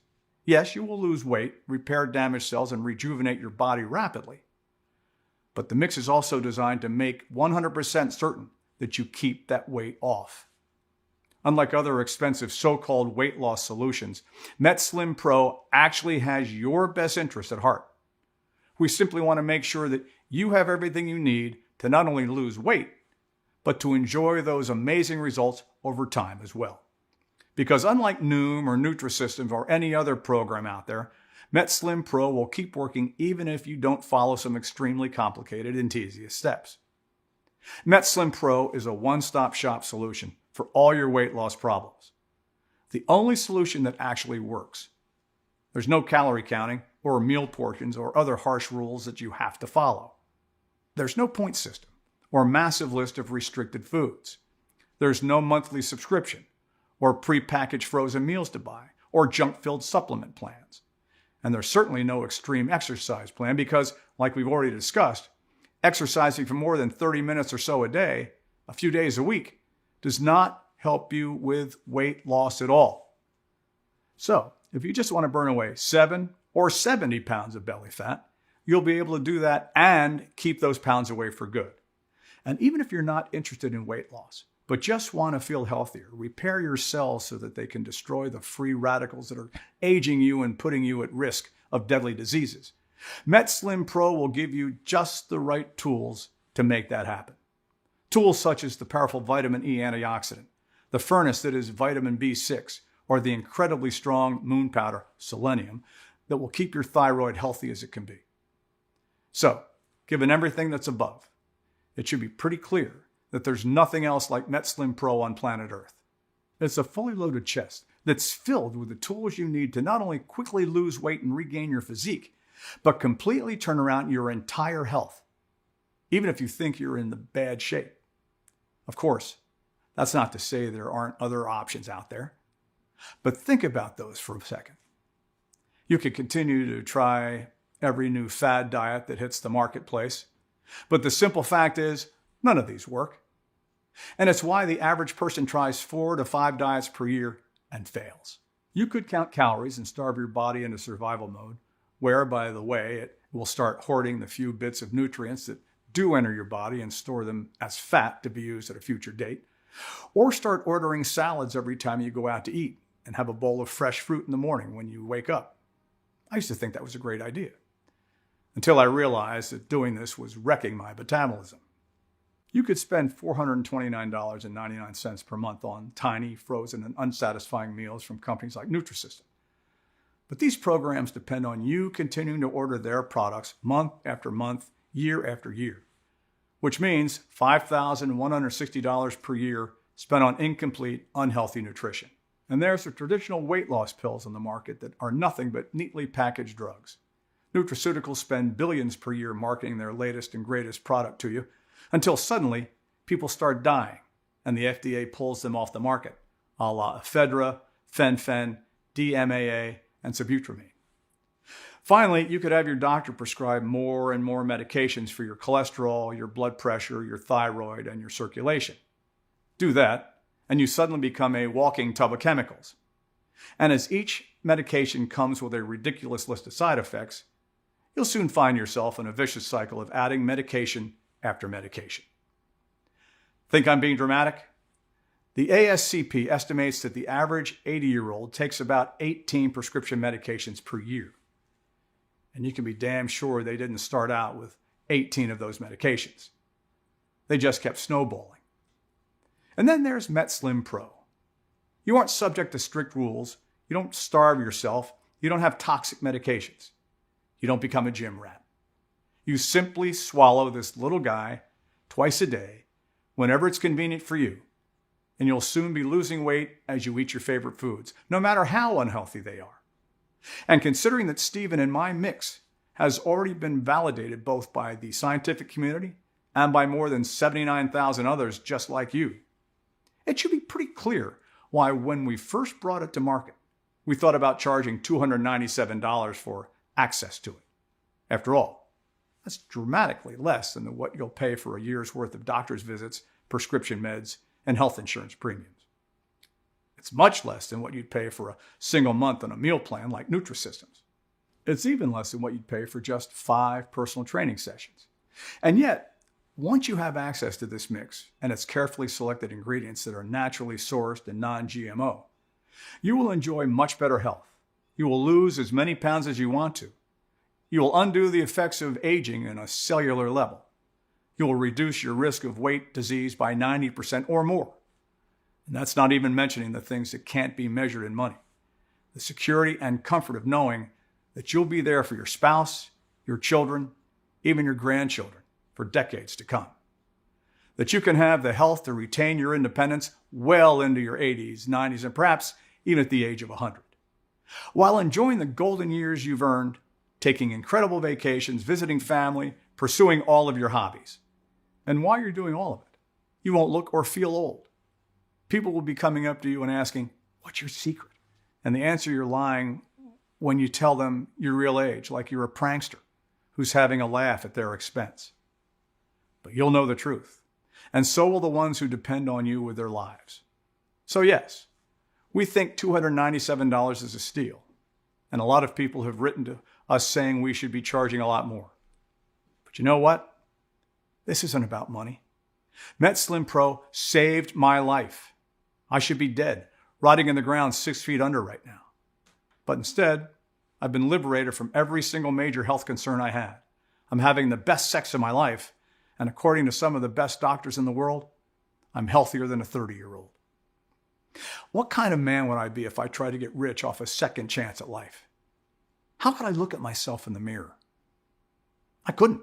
Yes, you will lose weight, repair damaged cells, and rejuvenate your body rapidly. But the mix is also designed to make 100% certain that you keep that weight off. Unlike other expensive so-called weight loss solutions, Metslim Pro actually has your best interest at heart. We simply want to make sure that you have everything you need to not only lose weight, but to enjoy those amazing results over time as well. Because unlike Noom or Nutrisystem or any other program out there, Metslim Pro will keep working even if you don't follow some extremely complicated and tedious steps. Metslim Pro is a one-stop shop solution for all your weight loss problems. The only solution that actually works. There's no calorie counting or meal portions or other harsh rules that you have to follow. There's no point system or massive list of restricted foods. There's no monthly subscription or prepackaged frozen meals to buy or junk-filled supplement plans. And there's certainly no extreme exercise plan because, like we've already discussed, exercising for more than 30 minutes or so a day, a few days a week, does not help you with weight loss at all. So, if you just want to burn away 7 or 70 pounds of belly fat, you'll be able to do that and keep those pounds away for good. And even if you're not interested in weight loss, but just want to feel healthier, repair your cells so that they can destroy the free radicals that are aging you and putting you at risk of deadly diseases, Metslim Pro will give you just the right tools to make that happen. Tools such as the powerful vitamin E antioxidant, the furnace that is vitamin B6, or the incredibly strong moon powder, selenium, that will keep your thyroid healthy as it can be. So, given everything that's above, it should be pretty clear that there's nothing else like Metslim Pro on planet Earth. It's a fully loaded chest that's filled with the tools you need to not only quickly lose weight and regain your physique, but completely turn around your entire health, even if you think you're in the bad shape. Of course, that's not to say there aren't other options out there, but think about those for a second. You could continue to try every new fad diet that hits the marketplace, but the simple fact is, none of these work. And it's why the average person tries 4 to 5 diets per year and fails. You could count calories and starve your body into survival mode, where, by the way, it will start hoarding the few bits of nutrients that do enter your body and store them as fat to be used at a future date. Or start ordering salads every time you go out to eat and have a bowl of fresh fruit in the morning when you wake up. I used to think that was a great idea, until I realized that doing this was wrecking my metabolism. You could spend $429.99 per month on tiny, frozen, and unsatisfying meals from companies like Nutrisystem. But these programs depend on you continuing to order their products month after month, year after year, which means $5,160 per year spent on incomplete, unhealthy nutrition. And there's the traditional weight loss pills on the market that are nothing but neatly packaged drugs. Nutraceuticals spend billions per year marketing their latest and greatest product to you, until suddenly people start dying and the FDA pulls them off the market, a la ephedra, fen-phen, DMAA, and sibutramine. Finally, you could have your doctor prescribe more and more medications for your cholesterol, your blood pressure, your thyroid, and your circulation. Do that, and you suddenly become a walking tub of chemicals. And as each medication comes with a ridiculous list of side effects, you'll soon find yourself in a vicious cycle of adding medication after medication. Think I'm being dramatic? The ASCP estimates that the average 80-year-old takes about 18 prescription medications per year. And you can be damn sure they didn't start out with 18 of those medications. They just kept snowballing. And then there's Metslim Pro. You aren't subject to strict rules. You don't starve yourself. You don't have toxic medications. You don't become a gym rat. You simply swallow this little guy twice a day, whenever it's convenient for you, and you'll soon be losing weight as you eat your favorite foods, no matter how unhealthy they are. And considering that Stephen and my mix has already been validated both by the scientific community and by more than 79,000 others just like you, it should be pretty clear why when we first brought it to market, we thought about charging $297 for access to it. After all, that's dramatically less than what you'll pay for a year's worth of doctor's visits, prescription meds, and health insurance premiums. It's much less than what you'd pay for a single month on a meal plan like Nutrisystems. It's even less than what you'd pay for just 5 personal training sessions. And yet, once you have access to this mix and its carefully selected ingredients that are naturally sourced and non-GMO, you will enjoy much better health. You will lose as many pounds as you want to. You will undo the effects of aging on a cellular level. You will reduce your risk of weight disease by 90% or more. And that's not even mentioning the things that can't be measured in money. The security and comfort of knowing that you'll be there for your spouse, your children, even your grandchildren for decades to come. That you can have the health to retain your independence well into your 80s, 90s, and perhaps even at the age of 100. While enjoying the golden years you've earned, taking incredible vacations, visiting family, pursuing all of your hobbies. And while you're doing all of it, you won't look or feel old. People will be coming up to you and asking, "What's your secret?" And the answer you're lying when you tell them your real age, like you're a prankster who's having a laugh at their expense. But you'll know the truth, and so will the ones who depend on you with their lives. So yes, we think $297 is a steal, and a lot of people have written to us saying we should be charging a lot more. But you know what? This isn't about money. Metslim Pro saved my life. I should be dead, rotting in the ground 6 feet under right now. But instead, I've been liberated from every single major health concern I had. I'm having the best sex of my life, and according to some of the best doctors in the world, I'm healthier than a 30-year-old. What kind of man would I be if I tried to get rich off a second chance at life? How could I look at myself in the mirror? I couldn't.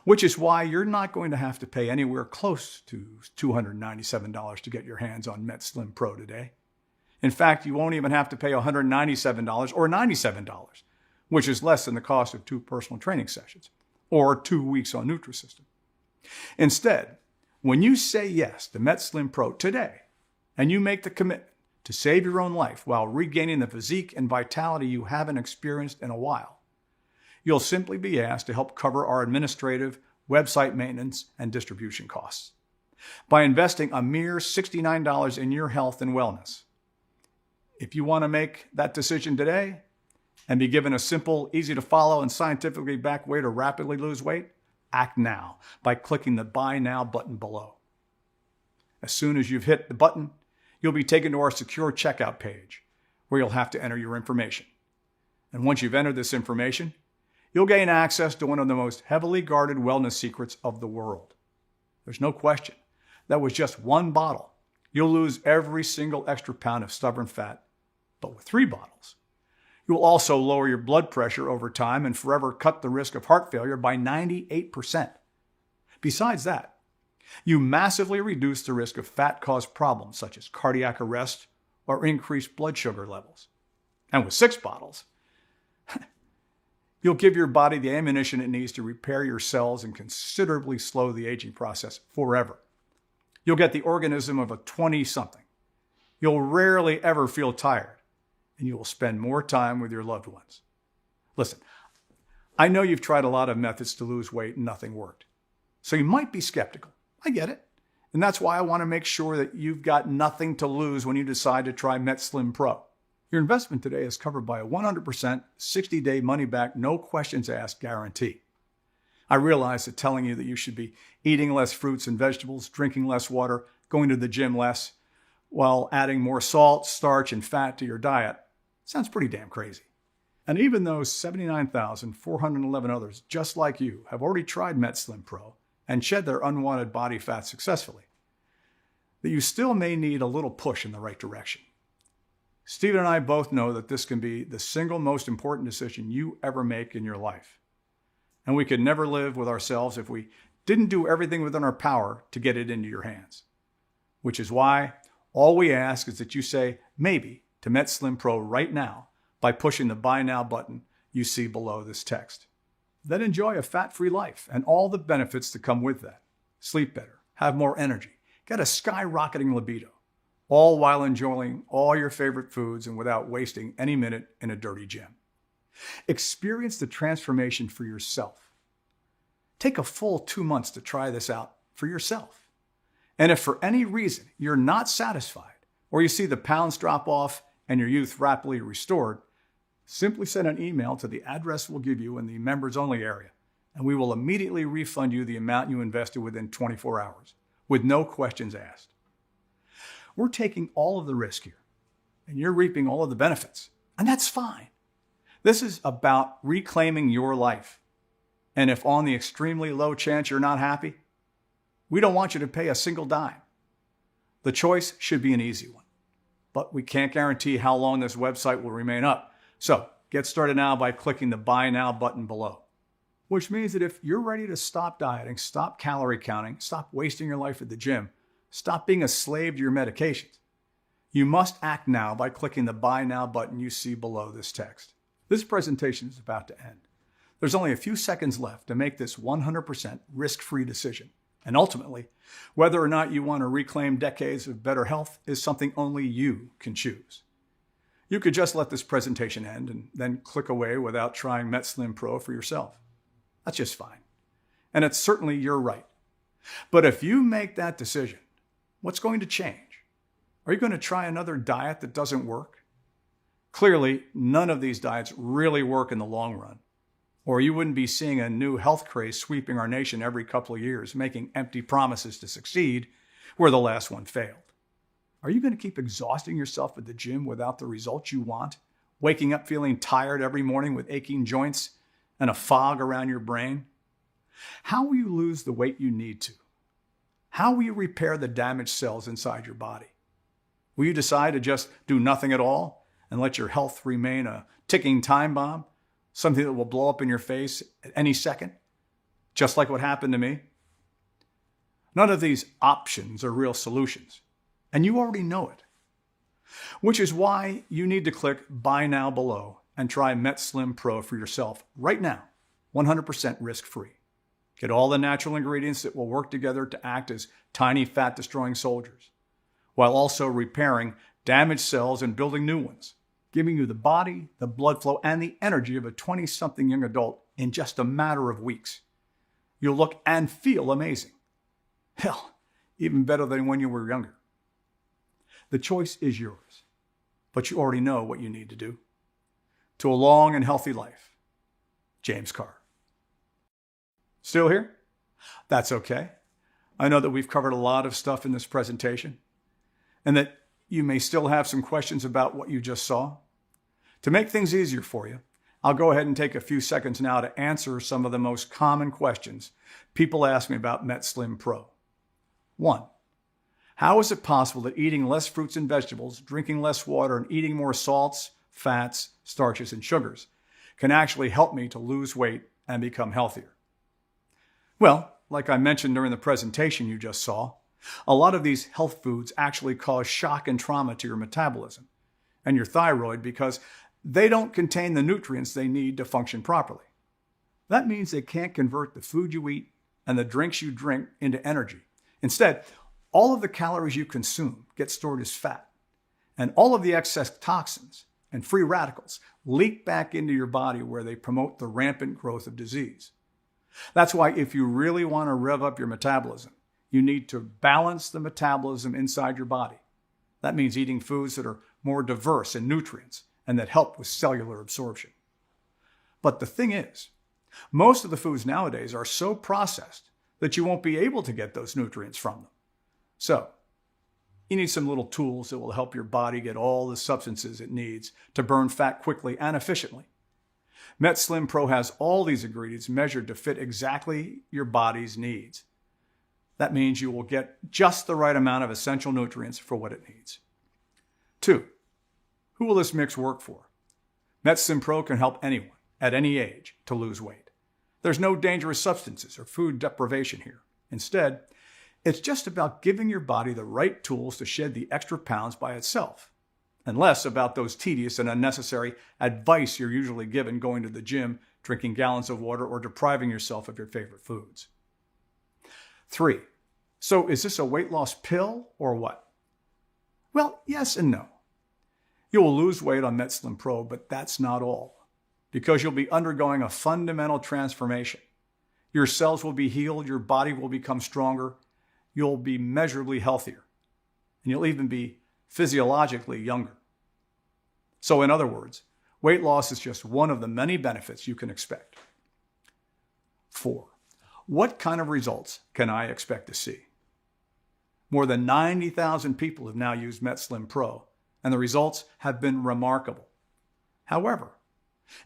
Which is why you're not going to have to pay anywhere close to $297 to get your hands on Metslim Pro today. In fact, you won't even have to pay $197 or $97, which is less than the cost of 2 personal training sessions or 2 weeks on Nutrisystem. Instead, when you say yes to Metslim Pro today, and you make the commitment to save your own life while regaining the physique and vitality you haven't experienced in a while, you'll simply be asked to help cover our administrative, website maintenance, and distribution costs by investing a mere $69 in your health and wellness. If you want to make that decision today and be given a simple, easy to follow, and scientifically backed way to rapidly lose weight, act now by clicking the Buy Now button below. As soon as you've hit the button, you'll be taken to our secure checkout page where you'll have to enter your information. And once you've entered this information, you'll gain access to one of the most heavily guarded wellness secrets of the world. There's no question that with just 1 bottle, you'll lose every single extra pound of stubborn fat. But with 3 bottles, you will also lower your blood pressure over time and forever cut the risk of heart failure by 98%. Besides that, you massively reduce the risk of fat-caused problems such as cardiac arrest or increased blood sugar levels. And with 6 bottles, you'll give your body the ammunition it needs to repair your cells and considerably slow the aging process forever. You'll get the organism of a 20-something. You'll rarely ever feel tired, and you will spend more time with your loved ones. Listen, I know you've tried a lot of methods to lose weight and nothing worked. So you might be skeptical. I get it. And that's why I want to make sure that you've got nothing to lose when you decide to try Metslim Pro. Your investment today is covered by a 100% 60-day money-back, no questions asked guarantee. I realize that telling you that you should be eating less fruits and vegetables, drinking less water, going to the gym less, while adding more salt, starch, and fat to your diet sounds pretty damn crazy. And even though 79,411 others just like you have already tried Metslim Pro and shed their unwanted body fat successfully, that you still may need a little push in the right direction. Stephen and I both know that this can be the single most important decision you ever make in your life. And we could never live with ourselves if we didn't do everything within our power to get it into your hands. Which is why all we ask is that you say maybe to Metslim Pro right now by pushing the Buy Now button you see below this text. Then enjoy a fat-free life and all the benefits that come with that. Sleep better, have more energy, get a skyrocketing libido, all while enjoying all your favorite foods and without wasting any minute in a dirty gym. Experience the transformation for yourself. Take a full 2 months to try this out for yourself. And if for any reason you're not satisfied or you see the pounds drop off and your youth rapidly restored, simply send an email to the address we'll give you in the members only area, and we will immediately refund you the amount you invested within 24 hours, with no questions asked. We're taking all of the risk here, and you're reaping all of the benefits, and that's fine. This is about reclaiming your life. And if on the extremely low chance you're not happy, we don't want you to pay a single dime. The choice should be an easy one, but we can't guarantee how long this website will remain up. So get started now by clicking the Buy Now button below, which means that if you're ready to stop dieting, stop calorie counting, stop wasting your life at the gym, stop being a slave to your medications, you must act now by clicking the Buy Now button you see below this text. This presentation is about to end. There's only a few seconds left to make this 100% risk-free decision. And ultimately, whether or not you want to reclaim decades of better health is something only you can choose. You could just let this presentation end and then click away without trying Metslim Pro for yourself. That's just fine. And it's certainly your right. But if you make that decision, what's going to change? Are you going to try another diet that doesn't work? Clearly, none of these diets really work in the long run, or you wouldn't be seeing a new health craze sweeping our nation every couple of years, making empty promises to succeed where the last one failed. Are you going to keep exhausting yourself at the gym without the results you want, waking up feeling tired every morning with aching joints and a fog around your brain? How will you lose the weight you need to? How will you repair the damaged cells inside your body? Will you decide to just do nothing at all and let your health remain a ticking time bomb? Something that will blow up in your face at any second, just like what happened to me? None of these options are real solutions, and you already know it. Which is why you need to click Buy Now below and try Metslim Pro for yourself right now, 100% risk-free. Get all the natural ingredients that will work together to act as tiny fat-destroying soldiers, while also repairing damaged cells and building new ones, giving you the body, the blood flow, and the energy of a 20-something young adult in just a matter of weeks. You'll look and feel amazing. Hell, even better than when you were younger. The choice is yours, but you already know what you need to do. To a long and healthy life, James Carr. Still here? That's okay. I know that we've covered a lot of stuff in this presentation, and that you may still have some questions about what you just saw. To make things easier for you, I'll go ahead and take a few seconds now to answer some of the most common questions people ask me about Metslim Pro. 1. How is it possible that eating less fruits and vegetables, drinking less water, and eating more salts, fats, starches, and sugars can actually help me to lose weight and become healthier? Well, like I mentioned during the presentation you just saw, a lot of these health foods actually cause shock and trauma to your metabolism and your thyroid because they don't contain the nutrients they need to function properly. That means they can't convert the food you eat and the drinks you drink into energy. Instead, all of the calories you consume get stored as fat, and all of the excess toxins and free radicals leak back into your body where they promote the rampant growth of disease. That's why if you really want to rev up your metabolism, you need to balance the metabolism inside your body. That means eating foods that are more diverse in nutrients and that help with cellular absorption. But the thing is, most of the foods nowadays are so processed that you won't be able to get those nutrients from them. So, you need some little tools that will help your body get all the substances it needs to burn fat quickly and efficiently. Metslim Pro has all these ingredients measured to fit exactly your body's needs. That means you will get just the right amount of essential nutrients for what it needs. 2. Who will this mix work for? Metslim Pro can help anyone at any age to lose weight. There's no dangerous substances or food deprivation here. Instead, it's just about giving your body the right tools to shed the extra pounds by itself, and less about those tedious and unnecessary advice you're usually given going to the gym, drinking gallons of water, or depriving yourself of your favorite foods. 3. So is this a weight loss pill or what? Well, yes and no. You will lose weight on Metslim Pro, but that's not all, because you'll be undergoing a fundamental transformation. Your cells will be healed, your body will become stronger, you'll be measurably healthier, and you'll even be physiologically younger. So in other words, weight loss is just one of the many benefits you can expect. 4. What kind of results can I expect to see? More than 90,000 people have now used Metslim Pro, and the results have been remarkable. However,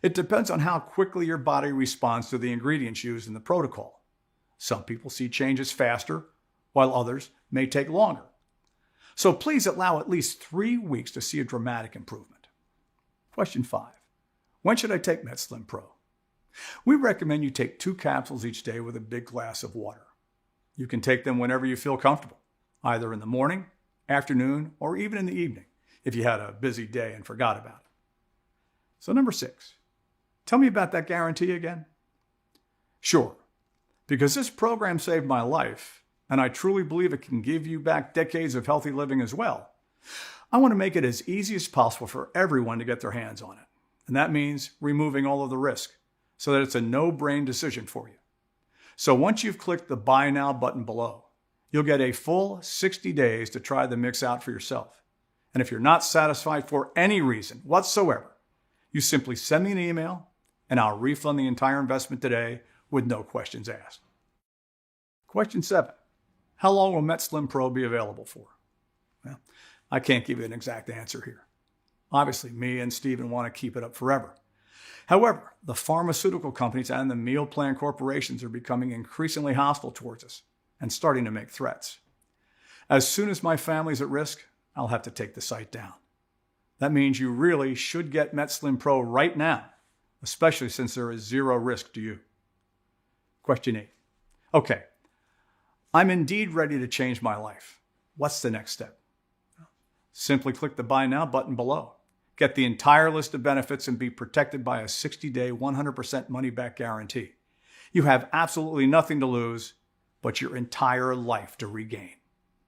it depends on how quickly your body responds to the ingredients used in the protocol. Some people see changes faster, while others may take longer. So please allow at least 3 weeks to see a dramatic improvement. Question 5. When should I take Metslim Pro? We recommend you take 2 capsules each day with a big glass of water. You can take them whenever you feel comfortable, either in the morning, afternoon, or even in the evening, if you had a busy day and forgot about it. So number 6, tell me about that guarantee again. Sure, because this program saved my life, and I truly believe it can give you back decades of healthy living as well. I want to make it as easy as possible for everyone to get their hands on it. And that means removing all of the risk so that it's a no-brain decision for you. So once you've clicked the Buy Now button below, you'll get a full 60 days to try the mix out for yourself. And if you're not satisfied for any reason whatsoever, you simply send me an email and I'll refund the entire investment today with no questions asked. Question 7. How long will Metslim Pro be available for? Well, I can't give you an exact answer here. Obviously, me and Stephen want to keep it up forever. However, the pharmaceutical companies and the meal plan corporations are becoming increasingly hostile towards us and starting to make threats. As soon as my family's at risk, I'll have to take the site down. That means you really should get Metslim Pro right now, especially since there is 0 risk to you. Question 8. Okay, I'm indeed ready to change my life. What's the next step? Simply click the Buy Now button below. Get the entire list of benefits and be protected by a 60-day, 100% money-back guarantee. You have absolutely nothing to lose, but your entire life to regain.